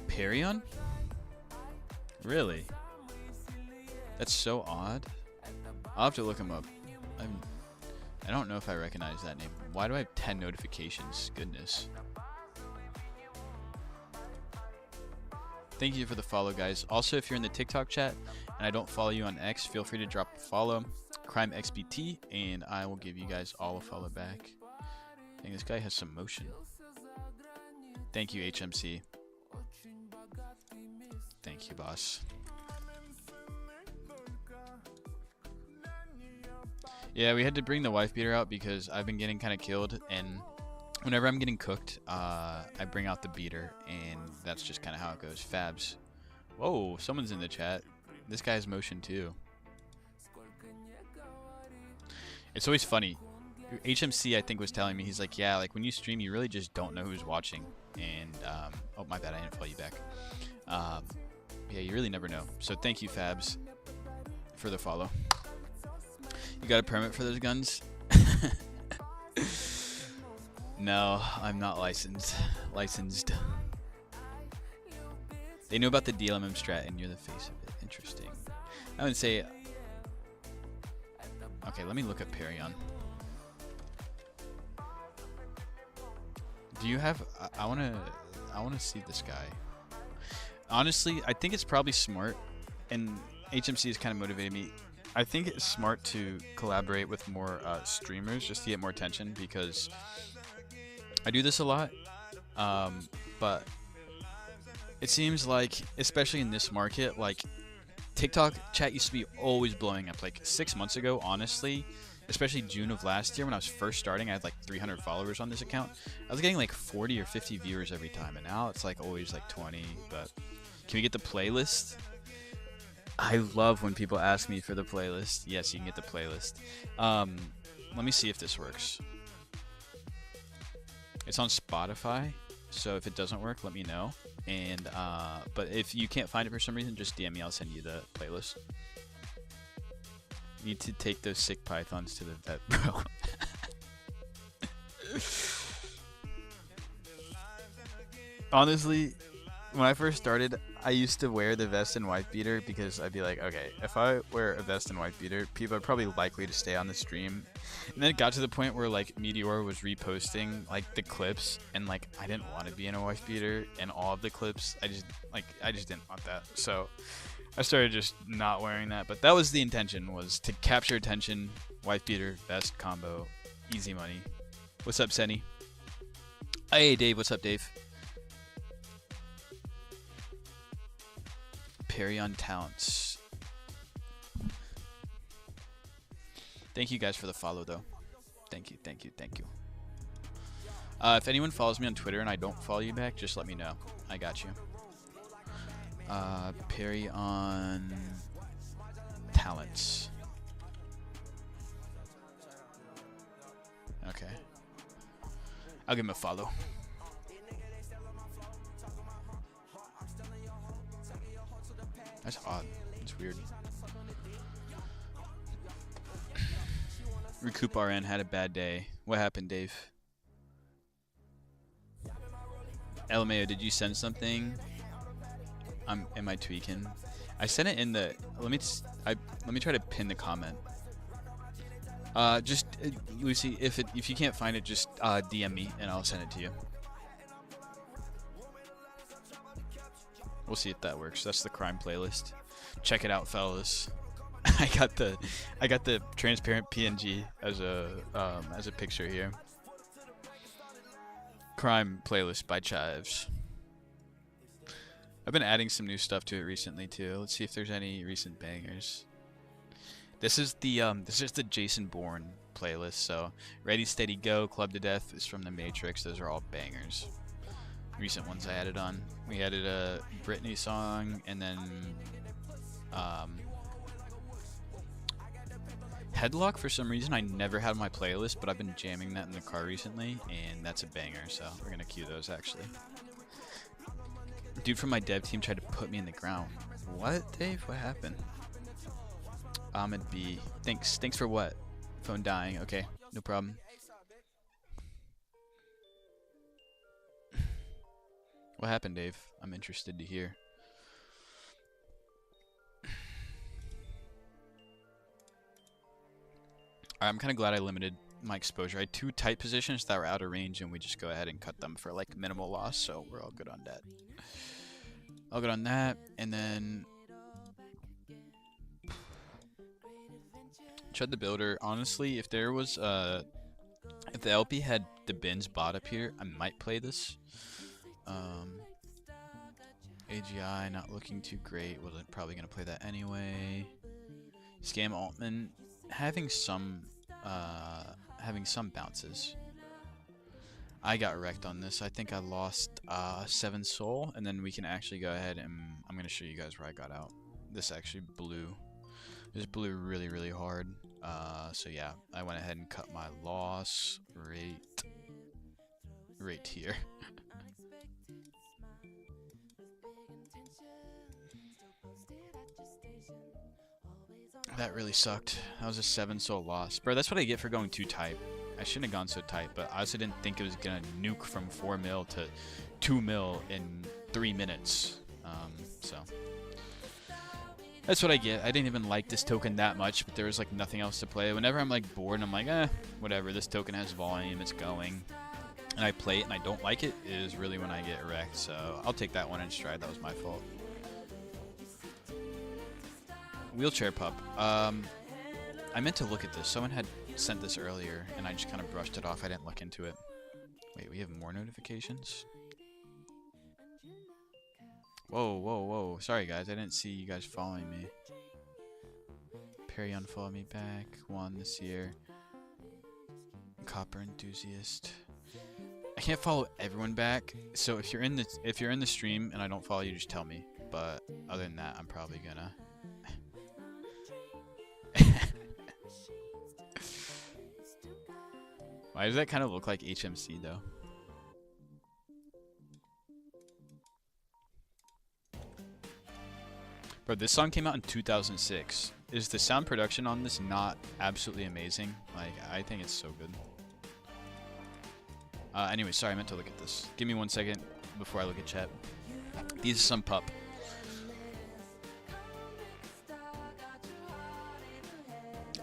Perion? Really? That's so odd. I'll have to look him up. I don't know if I recognize that name. Why do I have 10 notifications? Goodness. Thank you for the follow, guys. Also, if you're in the TikTok chat and I don't follow you on X, feel free to drop a follow, CrimeXBT, and I will give you guys all a follow back. I think this guy has some motion. Thank you, HMC. Thank you, boss. Yeah, we had to bring the wife beater out because I've been getting kind of killed, and whenever I'm getting cooked, I bring out the beater, and that's just kind of how it goes. Fabs. Whoa, someone's in the chat. This guy has motion too. It's always funny. HMC, I think, was telling me, he's like, yeah, like when you stream, you really just don't know who's watching. And, oh, my bad, I didn't follow you back. Yeah, you really never know. So thank you, Fabs, for the follow. You got a permit for those guns? No, I'm not licensed. They know about the DLMM strat, and you're the face of it. Interesting. I would say... Okay, let me look at Perion. Do you have... I wanna see this guy. Honestly, I think it's probably smart, and HMC has kind of motivated me. I think it's smart to collaborate with more streamers just to get more attention, because I do this a lot, but it seems like, especially in this market, like TikTok chat used to be always blowing up. Like 6 months ago, honestly, especially June of last year when I was first starting, I had like 300 followers on this account. I was getting like 40 or 50 viewers every time, and now it's like always like 20. But can we get the playlist? I love when people ask me for the playlist. Yes, you can get the playlist. Let me see if this works. It's on Spotify, so if it doesn't work, let me know. And but if you can't find it for some reason, just DM me. I'll send you the playlist. You need to take those sick pythons to the vet, bro. Honestly, when I first started, I used to wear the vest and wife beater because I'd be like, okay, if I wear a vest and wife beater, people are probably likely to stay on the stream. And then it got to the point where like Meteor was reposting like the clips, and like I didn't want to be in a wife beater and all of the clips. I just didn't want that. So I started just not wearing that. But that was the intention, was to capture attention. Wife beater, vest combo, easy money. What's up, Senny? Hey, Dave. What's up, Dave? Perion Talents. Thank you guys for the follow, though. Thank you. If anyone follows me on Twitter and I don't follow you back, just let me know. I got you. Perion Talents. Okay. I'll give him a follow. That's odd. It's weird. Recoup RN had a bad day. What happened, Dave? LMAO, did you send something? Am I tweaking? I sent it in the. Let me try to pin the comment. Just Lucy, if you can't find it, just DM me and I'll send it to you. We'll see if that works. That's the crime playlist. Check it out, fellas. I got the transparent PNG as a picture here. Crime playlist by Chives. I've been adding some new stuff to it recently too. Let's see if there's any recent bangers. This is the Jason Bourne playlist. So Ready Steady Go, Club to Death is from The Matrix. Those are all bangers. Recent ones I added on. We added a Britney song, and then Headlock, for some reason I never had on my playlist, but I've been jamming that in the car recently, and that's a banger, so we're gonna cue those actually. Dude from my dev team tried to put me in the ground. What, Dave? What happened? Ahmed B. Thanks for what? Phone dying. Okay, no problem. What happened, Dave? I'm interested to hear. I'm kind of glad I limited my exposure. I had 2 tight positions that were out of range, and we just go ahead and cut them for like minimal loss, so we're all good on that. I'll get on that, and then Tread the Builder. Honestly, if there was if the LP had the bins bot up here, I might play this. AGI not looking too great. Wasn't probably gonna play that anyway. Scam Altman having some bounces. I got wrecked on this. I think I lost 7 soul, and then we can actually go ahead and I'm gonna show you guys where I got out. This actually blew. This blew really, really hard. So yeah, I went ahead and cut my loss right here. That really sucked. That was a 7 soul loss. Bro, that's what I get for going too tight. I shouldn't have gone so tight, but I also didn't think it was gonna nuke from 4 mil to 2 mil in 3 minutes. So that's what I get. I didn't even like this token that much, but there was like nothing else to play. Whenever I'm like bored, I'm like, whatever. This token has volume, it's going, and I play it and I don't like it, is really when I get wrecked. So I'll take that one in stride. That was my fault. Wheelchair pup. I meant to look at this. Someone had sent this earlier, and I just kind of brushed it off. I didn't look into it. Wait, we have more notifications? Whoa, whoa, whoa. Sorry, guys. I didn't see you guys following me. Perry unfollowed me back. Juan this year. Copper enthusiast. I can't follow everyone back, so if you're in the stream and I don't follow you, just tell me. But other than that, I'm probably gonna. Why does that kind of look like HMC though? Bro, this song came out in 2006. Is the sound production on this not absolutely amazing? Like, I think it's so good. Anyway, sorry, I meant to look at this. Give me 1 second before I look at chat. These are some pup.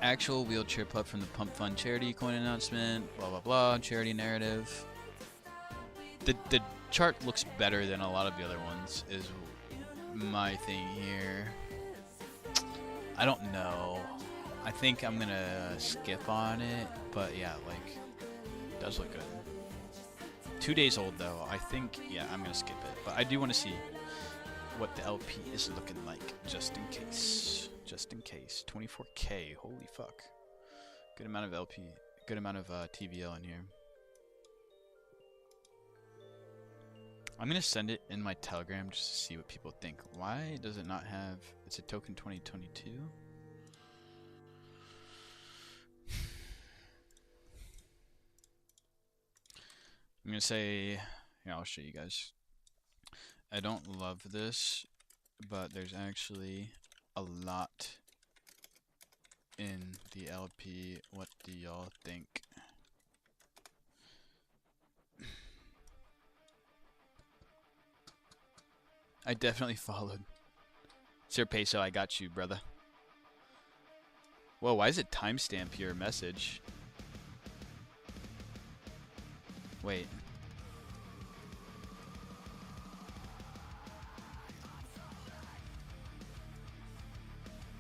Actual wheelchair pup from the Pump Fund charity coin announcement. Blah blah blah. Charity narrative. The chart looks better than a lot of the other ones. Is my thing here. I don't know. I think I'm gonna skip on it, but yeah, like, it does look good. 2 days old though. I think, yeah, I'm gonna skip it, but I do want to see what the LP is looking like, just in case. Just in case. 24K. Holy fuck. Good amount of LP. Good amount of TVL in here. I'm gonna send it in my Telegram just to see what people think. Why does it not have? It's a token 2022. I'm gonna say, yeah, I'll show you guys. I don't love this, but there's actually a lot in the LP. What do y'all think? I definitely followed. Sir Peso, I got you, brother. Whoa, why is it timestamp your message? Wait.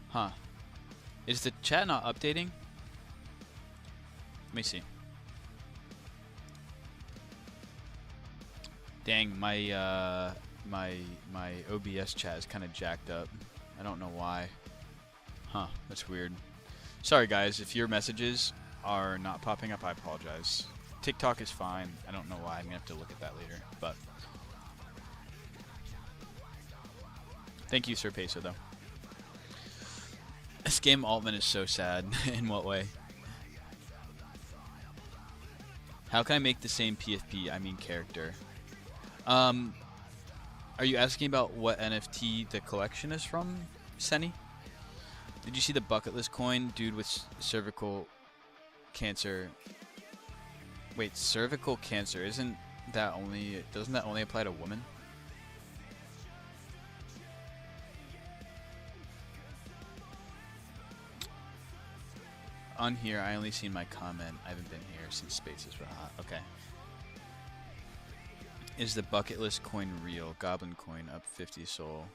Huh. Is the chat not updating? Let me see. Dang, my my OBS chat is kind of jacked up. I don't know why. Huh, that's weird. Sorry guys, if your messages are not popping up, I apologize. TikTok is fine. I don't know why. I'm gonna have to look at that later. But thank you, Sir Peso, though. This game Altman is so sad. In what way? How can I make the same PFP? I mean character. Are you asking about what NFT the collection is from, Senny? Did you see the bucket list coin? Dude with cervical cancer. Wait, cervical cancer, doesn't that only apply to women? On here, I only seen my comment. I haven't been here since spaces were hot. Okay. Is the bucket list coin real? Goblin coin up 50 soul.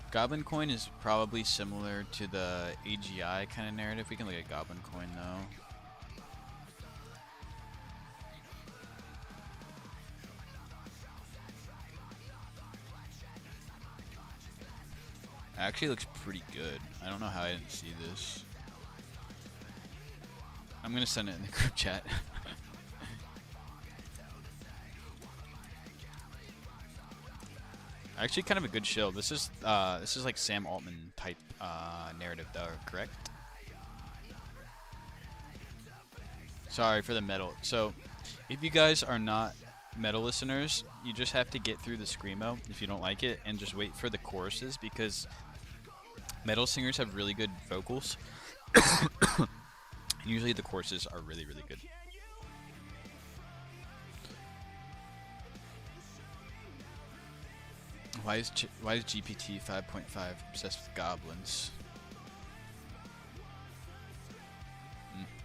Goblin coin is probably similar to the AGI kind of narrative. We can look at Goblin coin though. Actually looks pretty good. I don't know how I didn't see this. I'm gonna send it in the group chat. Actually, kind of a good shill. This is like Sam Altman type narrative, though, correct? Sorry for the metal. So, if you guys are not metal listeners, you just have to get through the screamo if you don't like it, and just wait for the choruses because metal singers have really good vocals. Usually, the choruses are really, really good. Why is GPT 5.5 obsessed with goblins?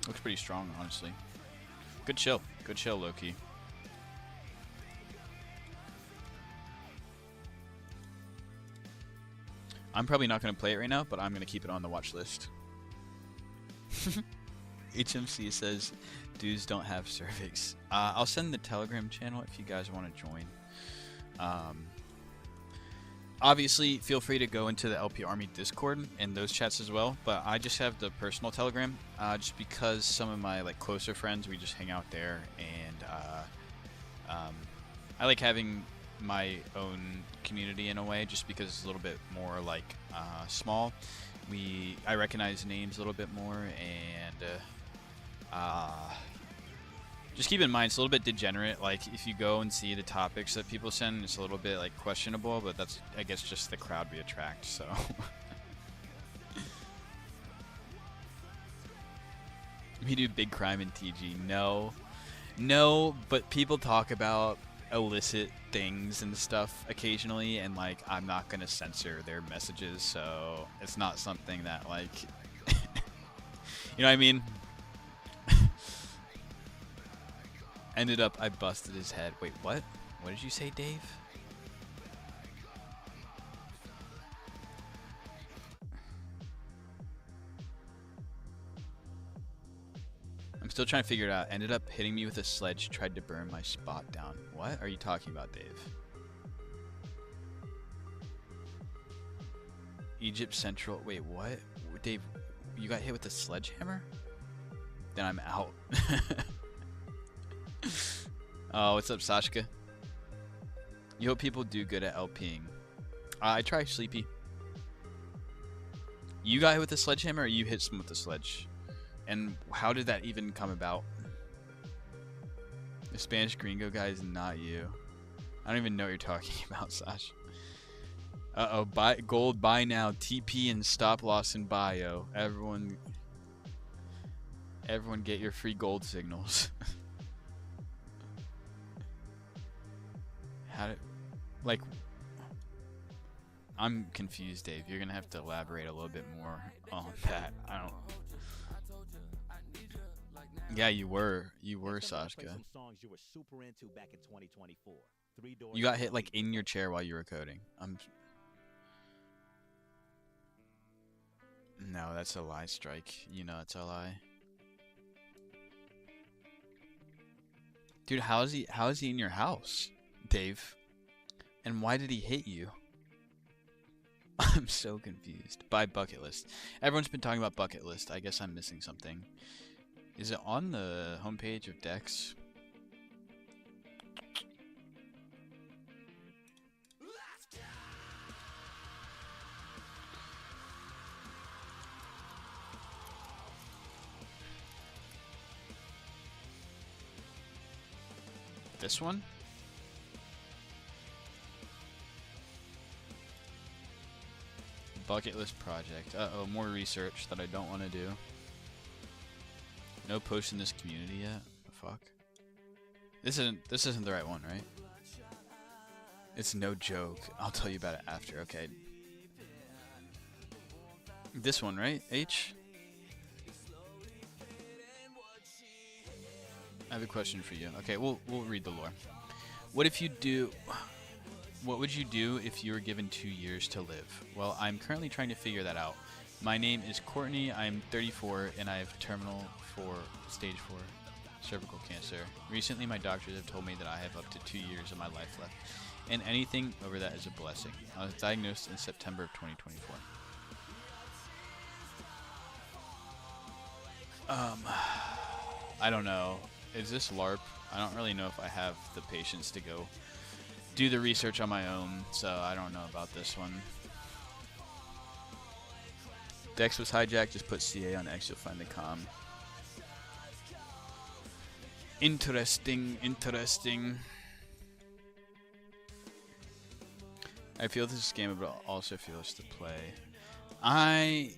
Looks pretty strong, honestly. Good chill, Loki. I'm probably not going to play it right now, but I'm going to keep it on the watch list. HMC says, dudes don't have cervix. I'll send the Telegram channel if you guys want to join. Obviously, feel free to go into the LP Army Discord and those chats as well, but I just have the personal Telegram, just because some of my closer friends, we just hang out there, and I like having my own community in a way, just because it's a little bit more small. I recognize names a little bit more, and just keep in mind, it's a little bit degenerate. If you go and see the topics that people send, it's a little bit questionable, but that's, I guess, just the crowd we attract, so. We do big crime in TG. No, but people talk about illicit things and stuff occasionally, and I'm not gonna censor their messages, so it's not something that you know what I mean? Ended up, I busted his head. Wait, what? What did you say, Dave? I'm still trying to figure it out. Ended up hitting me with a sledge, tried to burn my spot down. What are you talking about, Dave? Egypt Central. Wait, what? Dave, you got hit with a sledgehammer? Then I'm out. Oh, what's up, Sashka? You hope people do good at LPing. I try Sleepy. You got hit with a sledgehammer, or you hit someone with a sledge? And how did that even come about? The Spanish gringo guy is not you. I don't even know what you're talking about, Sash. Uh-oh, buy gold, buy now. TP and stop loss in bio. Everyone get your free gold signals. I'm confused, Dave. You're gonna have to elaborate a little bit more on that. I don't. Yeah, you were, Sashka. You got hit in your chair while you were coding. No, that's a lie, Strike. You know it's a lie. Dude, how is he in your house, Dave? And why did he hit you? I'm so confused. By bucket list. Everyone's been talking about bucket list. I guess I'm missing something. Is it on the homepage of Dex? This one? Bucket list project. Uh-oh, more research that I don't want to do. No post in this community yet? Fuck. This isn't the right one, right? It's no joke. I'll tell you about it after. Okay. This one, right? H? I have a question for you. Okay, we'll read the lore. What if you do? What would you do if you were given 2 years to live? Well, I'm currently trying to figure that out. My name is Courtney. I'm 34 and I have terminal for stage 4 cervical cancer. Recently, my doctors have told me that I have up to 2 years of my life left, and anything over that is a blessing. I was diagnosed in September of 2024. I don't know. Is this LARP? I don't really know if I have the patience to go do the research on my own, so I don't know about this one. Dex was hijacked, just put CA on X, you'll find the com. Interesting, interesting. I feel this is a game, but also feels to play. I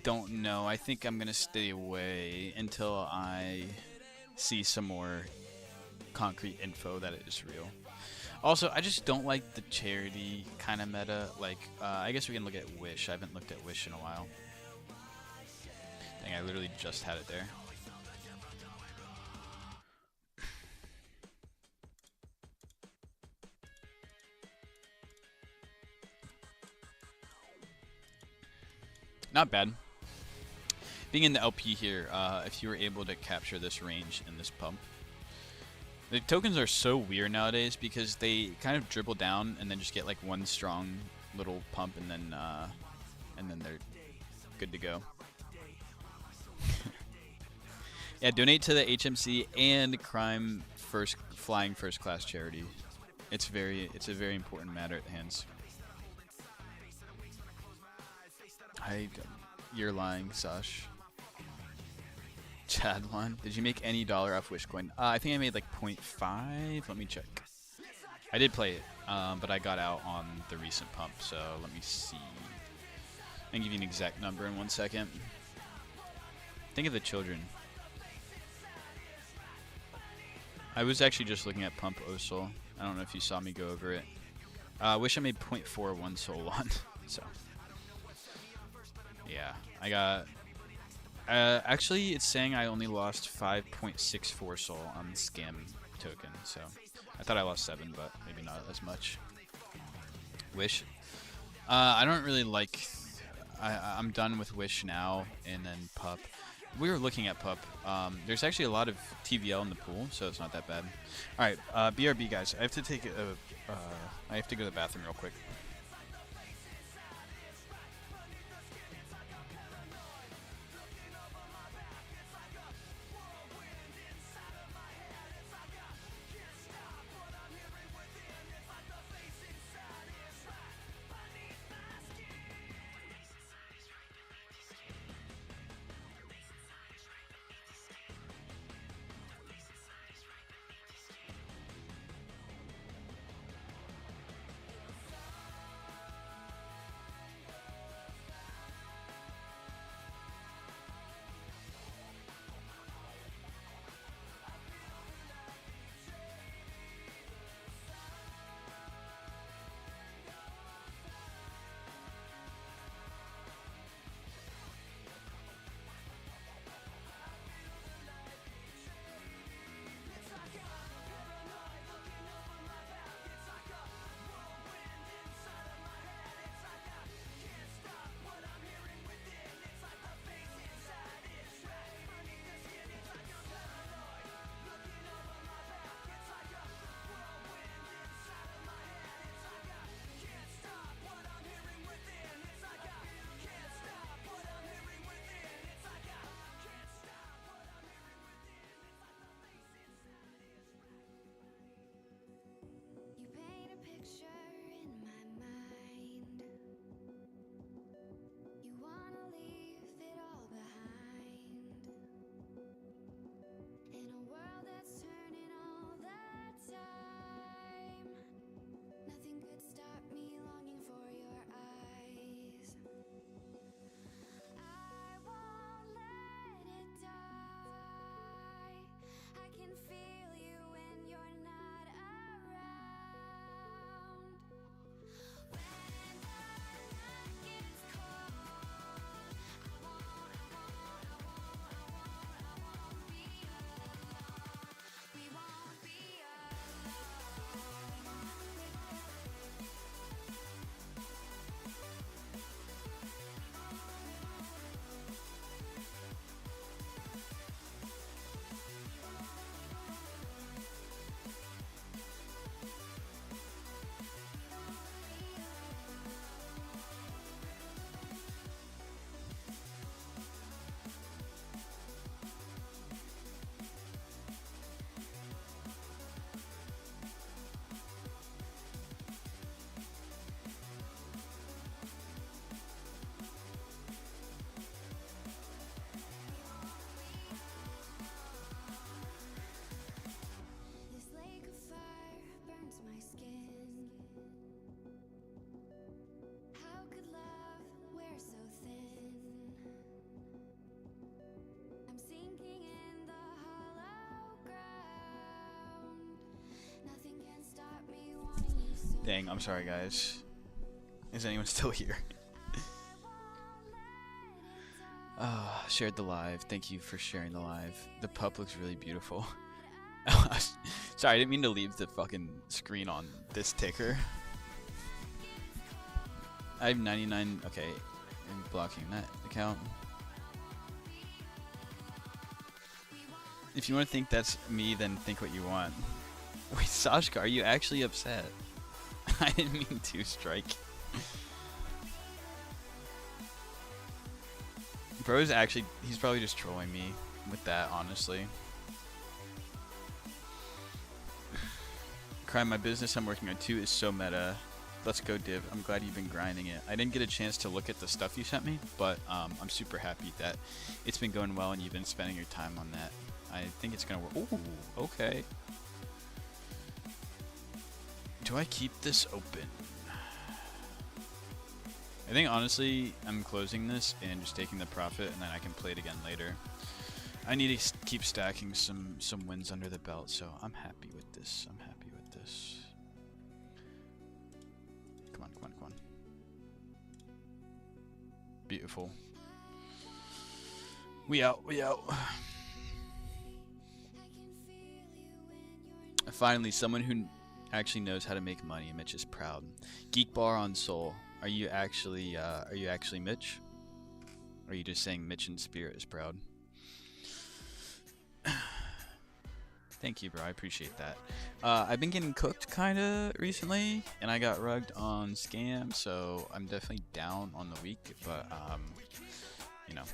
don't know. I think I'm gonna stay away until I see some more concrete info that it is real. Also, I just don't like the charity kind of meta. Like, I guess we can look at Wish. I haven't looked at Wish in a while. Dang, I literally just had it there. Not bad. Being in the LP here, if you were able to capture this range in this pump. The tokens are so weird nowadays because they kind of dribble down and then just get like one strong little pump and then they're good to go. Yeah, donate to the HMC and Crime Flying First Class charity. It's a very important matter at the hands. You're lying, Sash. Chadlon, did you make any dollar off Wishcoin? I think I made like 0.5. Let me check. I did play it, but I got out on the recent pump, so let me see. I can give you an exact number in 1 second. Think of the children. I was actually just looking at Pump OSOL. I don't know if you saw me go over it. I wish I made 0.41 soul on, so. Yeah, I got... actually, it's saying I only lost 5.64 soul on the scam token, so I thought I lost 7, but maybe not as much. Wish. I don't really like... I'm done with Wish now, and then Pup. We were looking at Pup. There's actually a lot of TVL in the pool, so it's not that bad. Alright, BRB guys, I have to take I have to go to the bathroom real quick. Dang, I'm sorry, guys. Is anyone still here? Shared the live. Thank you for sharing the live. The pup looks really beautiful. Sorry, I didn't mean to leave the fucking screen on this ticker. I have 99. Okay, I'm blocking that account. If you want to think that's me, then think what you want. Wait, Sashka, are you actually upset? I didn't mean to strike. Bro's actually, he's probably just trolling me with that, honestly. Cry, my business I'm working on too is so meta. Let's go, Div. I'm glad you've been grinding it. I didn't get a chance to look at the stuff you sent me, but I'm super happy that it's been going well and you've been spending your time on that. I think it's gonna work. Ooh, okay. Do I keep this open? I think honestly, I'm closing this and just taking the profit, and then I can play it again later. I need to keep stacking some wins under the belt, so I'm happy with this. I'm happy with this. Come on, come on, come on. Beautiful. We out, we out. Finally, someone who actually knows how to make money. Mitch is proud. Geek Bar on Soul. Are you actually Mitch? Or are you just saying Mitch in spirit is proud? Thank you, bro. I appreciate that. I've been getting cooked kinda recently, and I got rugged on Scam, so I'm definitely down on the week. But you know,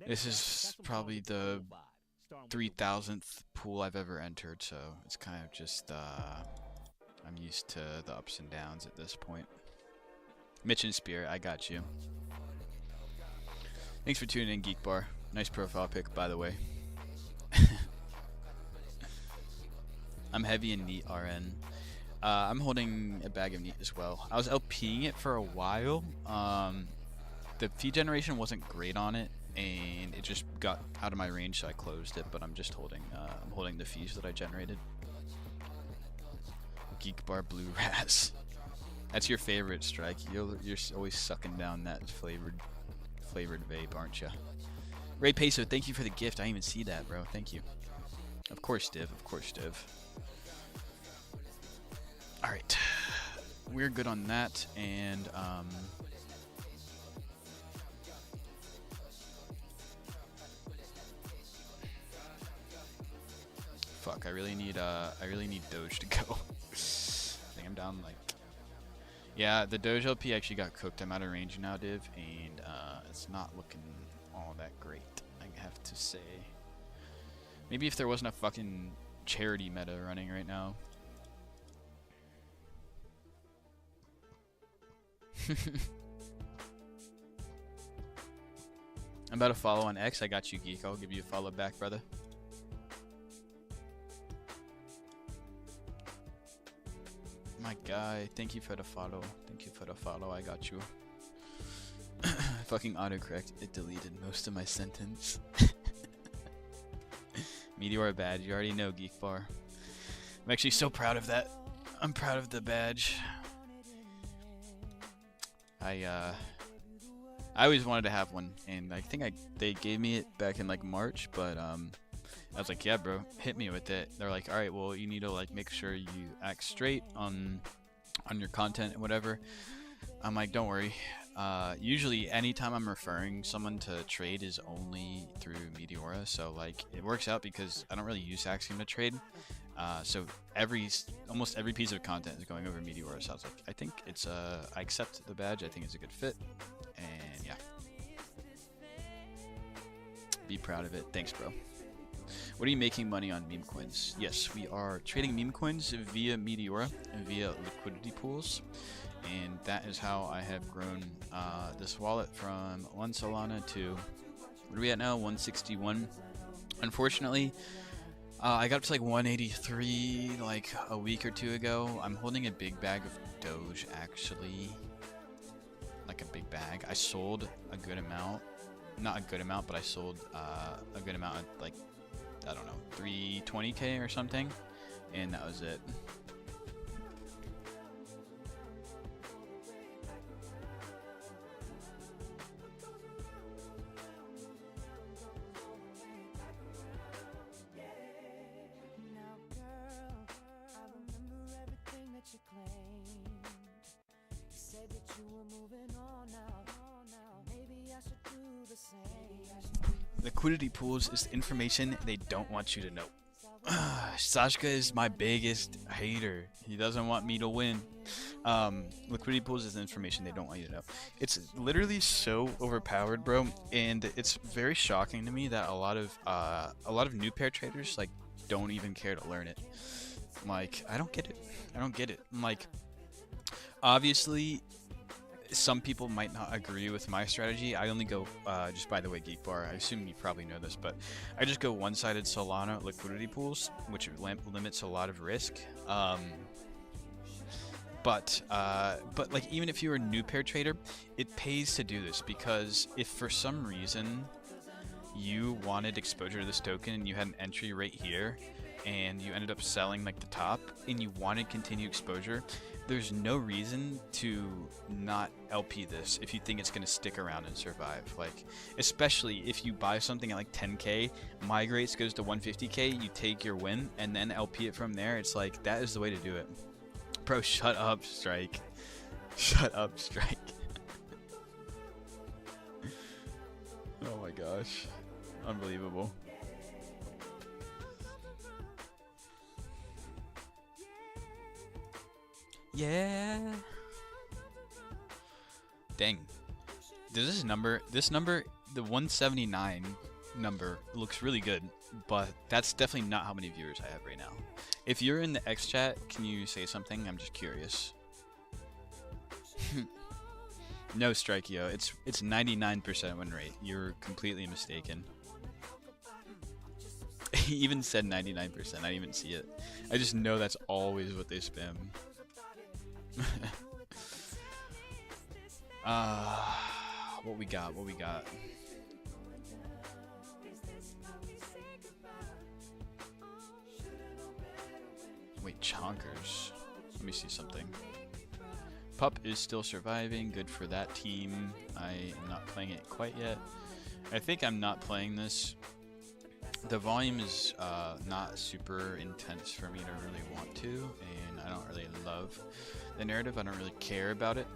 this is probably the 3,000th pool I've ever entered, so it's kind of just I'm used to the ups and downs at this point. Mitch in spirit, I got you. Thanks for tuning in, Geek Bar. Nice profile pic, by the way. I'm heavy in Neat RN. I'm holding a bag of Neat as well. I was LPing it for a while. The feed generation wasn't great on it, and it just got out of my range, so I closed it. But I'm just holding. I'm holding the fees that I generated. Geek Bar Blue Raz. That's your favorite, Strike. You're always sucking down that flavored vape, aren't you? Ray Peso, thank you for the gift. I didn't even see that, bro. Thank you. Of course, Div. Of course, Div. All right, we're good on that, and fuck. I really need Doge to go. I think I'm down like. Yeah, the Doge LP actually got cooked. I'm out of range now, Div, and it's not looking all that great, I have to say. Maybe if there wasn't a fucking charity meta running right now. I'm about to follow on X. I got you, Geek. I'll give you a follow back, brother. My guy, thank you for the follow. Thank you for the follow. I got you. Fucking autocorrect. It deleted most of my sentence. Meteor badge. You already know, Geek Bar. I'm actually so proud of that. I'm proud of the badge. I always wanted to have one, and I think they gave me it back in like March, but I was like, yeah, bro, hit me with it. They're like, all right, well, you need to like make sure you act straight on your content and whatever. I'm like, don't worry. Usually, anytime I'm referring someone to trade is only through Meteora, so like it works out because I don't really use Axiom to trade. So almost every piece of content is going over Meteora. So I was like, I think it's I accept the badge. I think it's a good fit, and yeah, be proud of it. Thanks, bro. What are you making money on meme coins? Yes, we are trading meme coins via Meteora and via liquidity pools, and that is how I have grown this wallet from 1 Solana to what are we at now? 161. Unfortunately, I got up to like 183 like a week or two ago. I'm holding a big bag of Doge actually, like a big bag. I sold a good amount, not a good amount, but I sold a good amount at like, I don't know, 320k or something, and that was it. Liquidity pools is information they don't want you to know. Sashka is my biggest hater. He doesn't want me to win. Liquidity pools is the information they don't want you to know. It's literally so overpowered, bro, and it's very shocking to me that a lot of new pair traders like don't even care to learn it. Like, I don't get it. I don't get it. Like, obviously, some people might not agree with my strategy. I only go, just by the way, Geek Bar, I assume you probably know this, but I just go one-sided Solana liquidity pools, which limits a lot of risk. But like, even if you're a new pair trader, it pays to do this, because if for some reason you wanted exposure to this token and you had an entry right here and you ended up selling like the top and you wanted continued exposure, there's no reason to not LP this if you think it's going to stick around and survive. Like, especially if you buy something at like 10k, migrates, goes to 150k, you take your win and then LP it from there. It's like, that is the way to do it. Bro, shut up, Strike. Shut up, Strike. Oh my gosh. Unbelievable. Yeah. Dang. This number, the 179 number looks really good, but that's definitely not how many viewers I have right now. If you're in the X chat, can you say something? I'm just curious. No, Strikeo. It's 99% win rate. You're completely mistaken. He even said 99%. I didn't even see it. I just know that's always what they spam. What we got? What we got? Wait, Chonkers. Let me see something. Pup is still surviving. Good for that team. I am not playing it quite yet. I think I'm not playing this. The volume is not super intense for me to really want to, and I don't really love the narrative. I don't really care about it.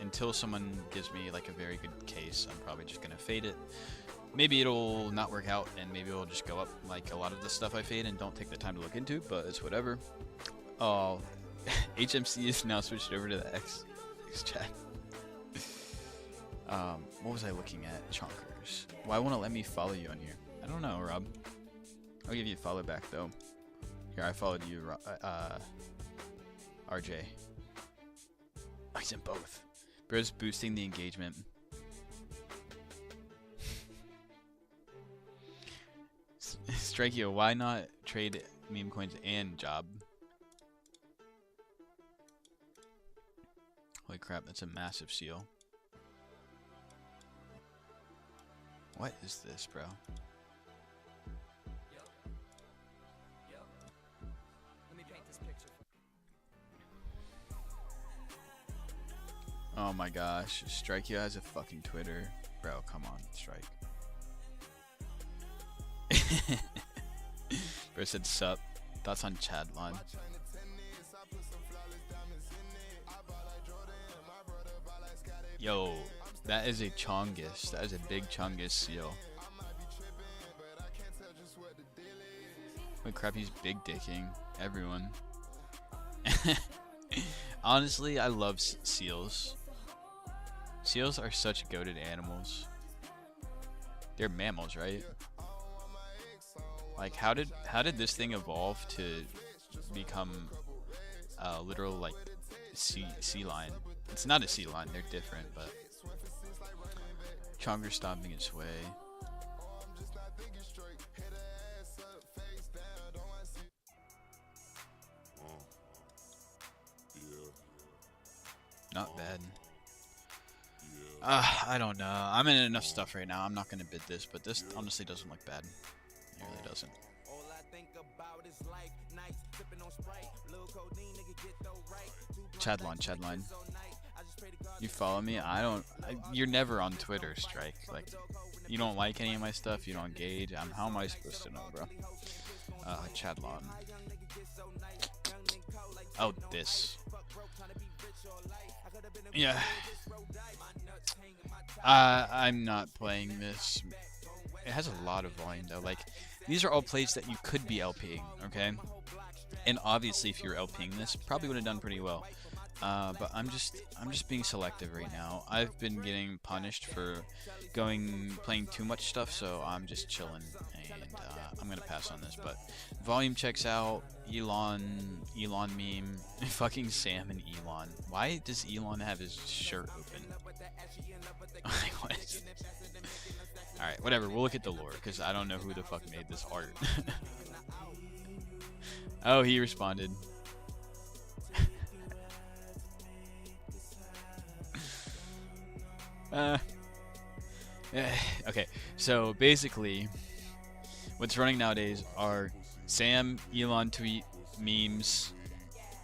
Until someone gives me like a very good case, I'm probably just gonna fade it. Maybe it'll not work out, and maybe it'll just go up like a lot of the stuff I fade and don't take the time to look into, but it's whatever. Oh, HMC is now switched over to the X chat. What was I looking at? Chonkers. Why won't it let me follow you on here? I don't know, Rob. I'll give you a follow back though. Here, I followed you, RJ. Oh, he's in both. Bro's boosting the engagement. Strikeo, why not trade meme coins and job? Holy crap, that's a massive seal. What is this, bro? Oh my gosh, Strikeo has a fucking Twitter. Bro, come on, Strike. Bro said sup. Thoughts on Chadlon? Yo, that is a Chongus. That is a big Chongus seal. Holy crap, he's big dicking everyone. Honestly, I love seals. Seals are such goated animals. They're mammals, right? Like, how did this thing evolve to become a literal like sea lion? It's not a sea lion, they're different, but Chonger stomping its way. Not bad. I don't know. I'm in enough stuff right now. I'm not gonna bid this, but this honestly doesn't look bad. It really doesn't. Chadline. You follow me? You're never on Twitter, Strike. Like, you don't like any of my stuff. You don't engage. How am I supposed to know, bro? Chadlon. Oh, this. Yeah. I'm not playing this. It has a lot of volume though. Like, these are all plays that you could be LPing, okay? And obviously, if you were LPing this, probably would have done pretty well. But I'm just being selective right now. I've been getting punished for playing too much stuff, so I'm just chilling, and I'm gonna pass on this. But volume checks out. Elon meme, fucking Sam and Elon. Why does Elon have his shirt open? Like, what is Alright, whatever. We'll look at the lore, because I don't know who the fuck made this art. Oh, he responded. Okay, so basically, what's running nowadays are Sam, Elon tweet memes,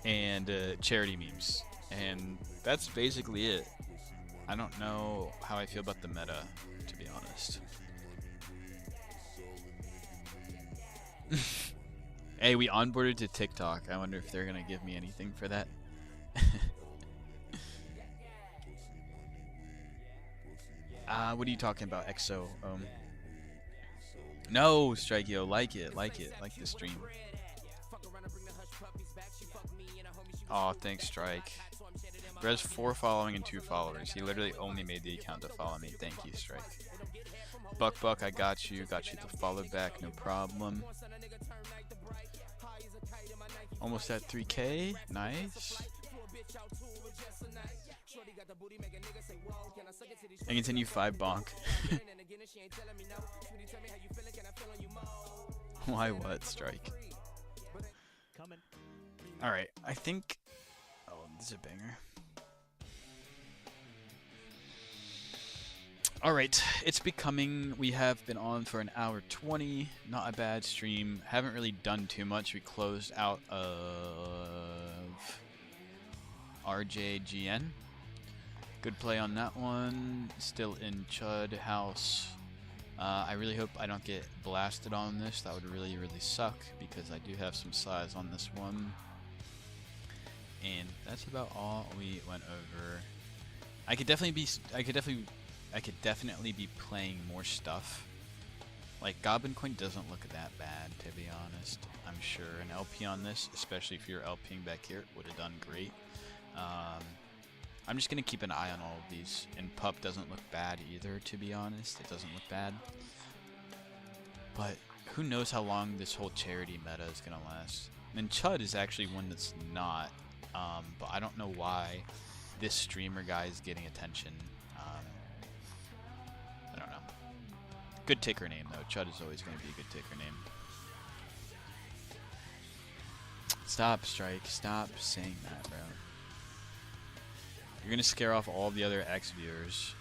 and charity memes. And that's basically it. I don't know how I feel about the meta, to be honest. Hey, we onboarded to TikTok. I wonder if they're gonna give me anything for that. What are you talking about, EXO? No, Strikeo, like the stream. Oh, thanks, Strike. Bro has 4 following and 2 followers. He literally only made the account to follow me. Thank you, Strike. Buck, I got you the follow back, no problem. Almost at 3K, nice. I continue 5 bonk. Why what, Strike? Alright, I think... Oh, this is a banger. Alright, it's becoming... We have been on for an hour 20. Not a bad stream. Haven't really done too much. We closed out of... RJGN. Good play on that one. Still in Chud House. I really hope I don't get blasted on this. That would really, really suck, because I do have some size on this one. And that's about all we went over. I could definitely be playing more stuff. Like, Goblin Coin doesn't look that bad, to be honest. I'm sure an LP on this, especially if you're LPing back here, would have done great. I'm just gonna keep an eye on all of these. And Pup doesn't look bad either, to be honest. It doesn't look bad. But who knows how long this whole charity meta is gonna last. And Chud is actually one that's not. But I don't know why this streamer guy is getting attention. I don't know. Good ticker name though. Chud is always going to be a good ticker name. Stop, Strike. Stop saying that, bro. You're going to scare off all the other X viewers.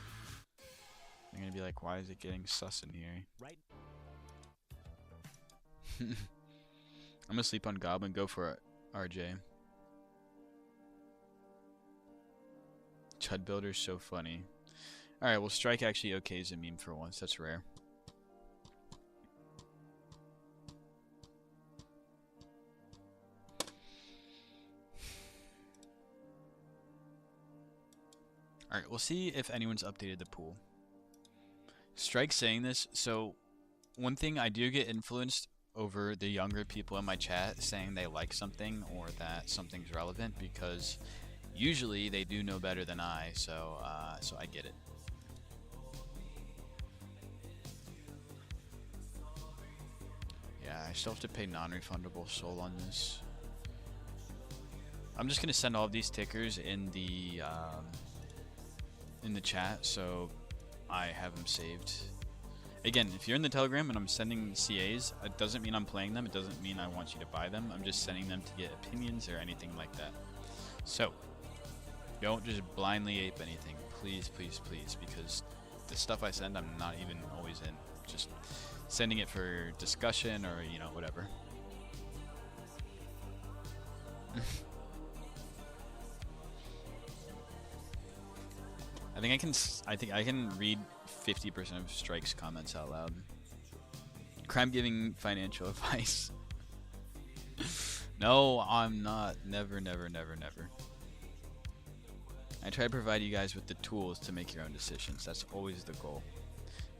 They're going to be like, why is it getting sus in here? Right. I'm going to sleep on Goblin. Go for it, RJ. Chud Builder's so funny. Alright, well, Strike actually okays a meme for once. That's rare. Alright, we'll see if anyone's updated the pool. Strike saying this, so one thing I do get influenced over the younger people in my chat saying they like something or that something's relevant, because usually they do know better than I, so I get it. Yeah, I still have to pay non-refundable soul on this. I'm just gonna send all of these tickers in the chat, so I have them saved. Again, if you're in the Telegram and I'm sending CAs, it doesn't mean I'm playing them. It doesn't mean I want you to buy them. I'm just sending them to get opinions or anything like that. So don't just blindly ape anything, please, please, please, because the stuff I send, I'm not even always in. Just sending it for discussion or, you know, whatever. I think I can read 50% of Strike's comments out loud. Crime giving financial advice. No, I'm not. Never, never, never, never. I try to provide you guys with the tools to make your own decisions. That's always the goal.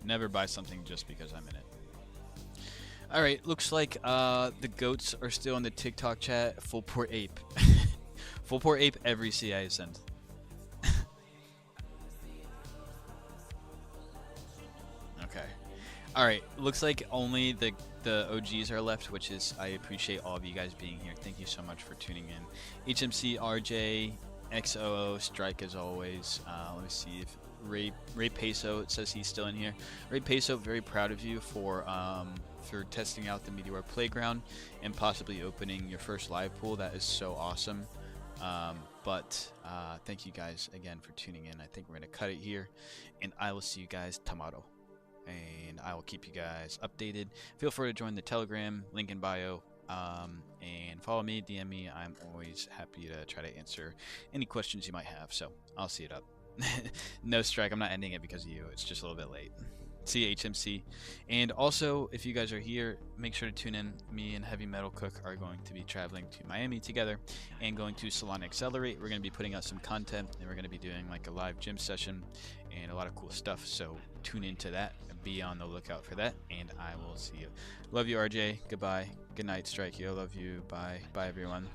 Never buy something just because I'm in it. Alright, looks like the goats are still in the TikTok chat. Full port ape. Full port ape every CI I send. Okay. Alright, looks like only the OGs are left, which is, I appreciate all of you guys being here. Thank you so much for tuning in. HMC, RJ, XOO, Strike as always. Let me see if Ray Peso, it says he's still in here. Ray Peso, very proud of you for testing out the Meteor Playground and possibly opening your first live pool. That is so awesome. But thank you guys again for tuning in. I think we're going to cut it here, and I will see you guys tomorrow. And I will keep you guys updated. Feel free to join the Telegram, link in bio, and follow me, DM me. I'm always happy to try to answer any questions you might have. So I'll see it up. No, Strike, I'm not ending it because of you. It's just a little bit late. See you, HMC. And also, if you guys are here, make sure to tune in. Me and Heavy Metal Cook are going to be traveling to Miami together and going to Salon Accelerate. We're going to be putting out some content, and we're going to be doing like a live gym session and a lot of cool stuff. So tune into that and be on the lookout for that, and I will see you. Love you, RJ. Goodbye. Good night, Strike. I love you. Bye. Bye, everyone.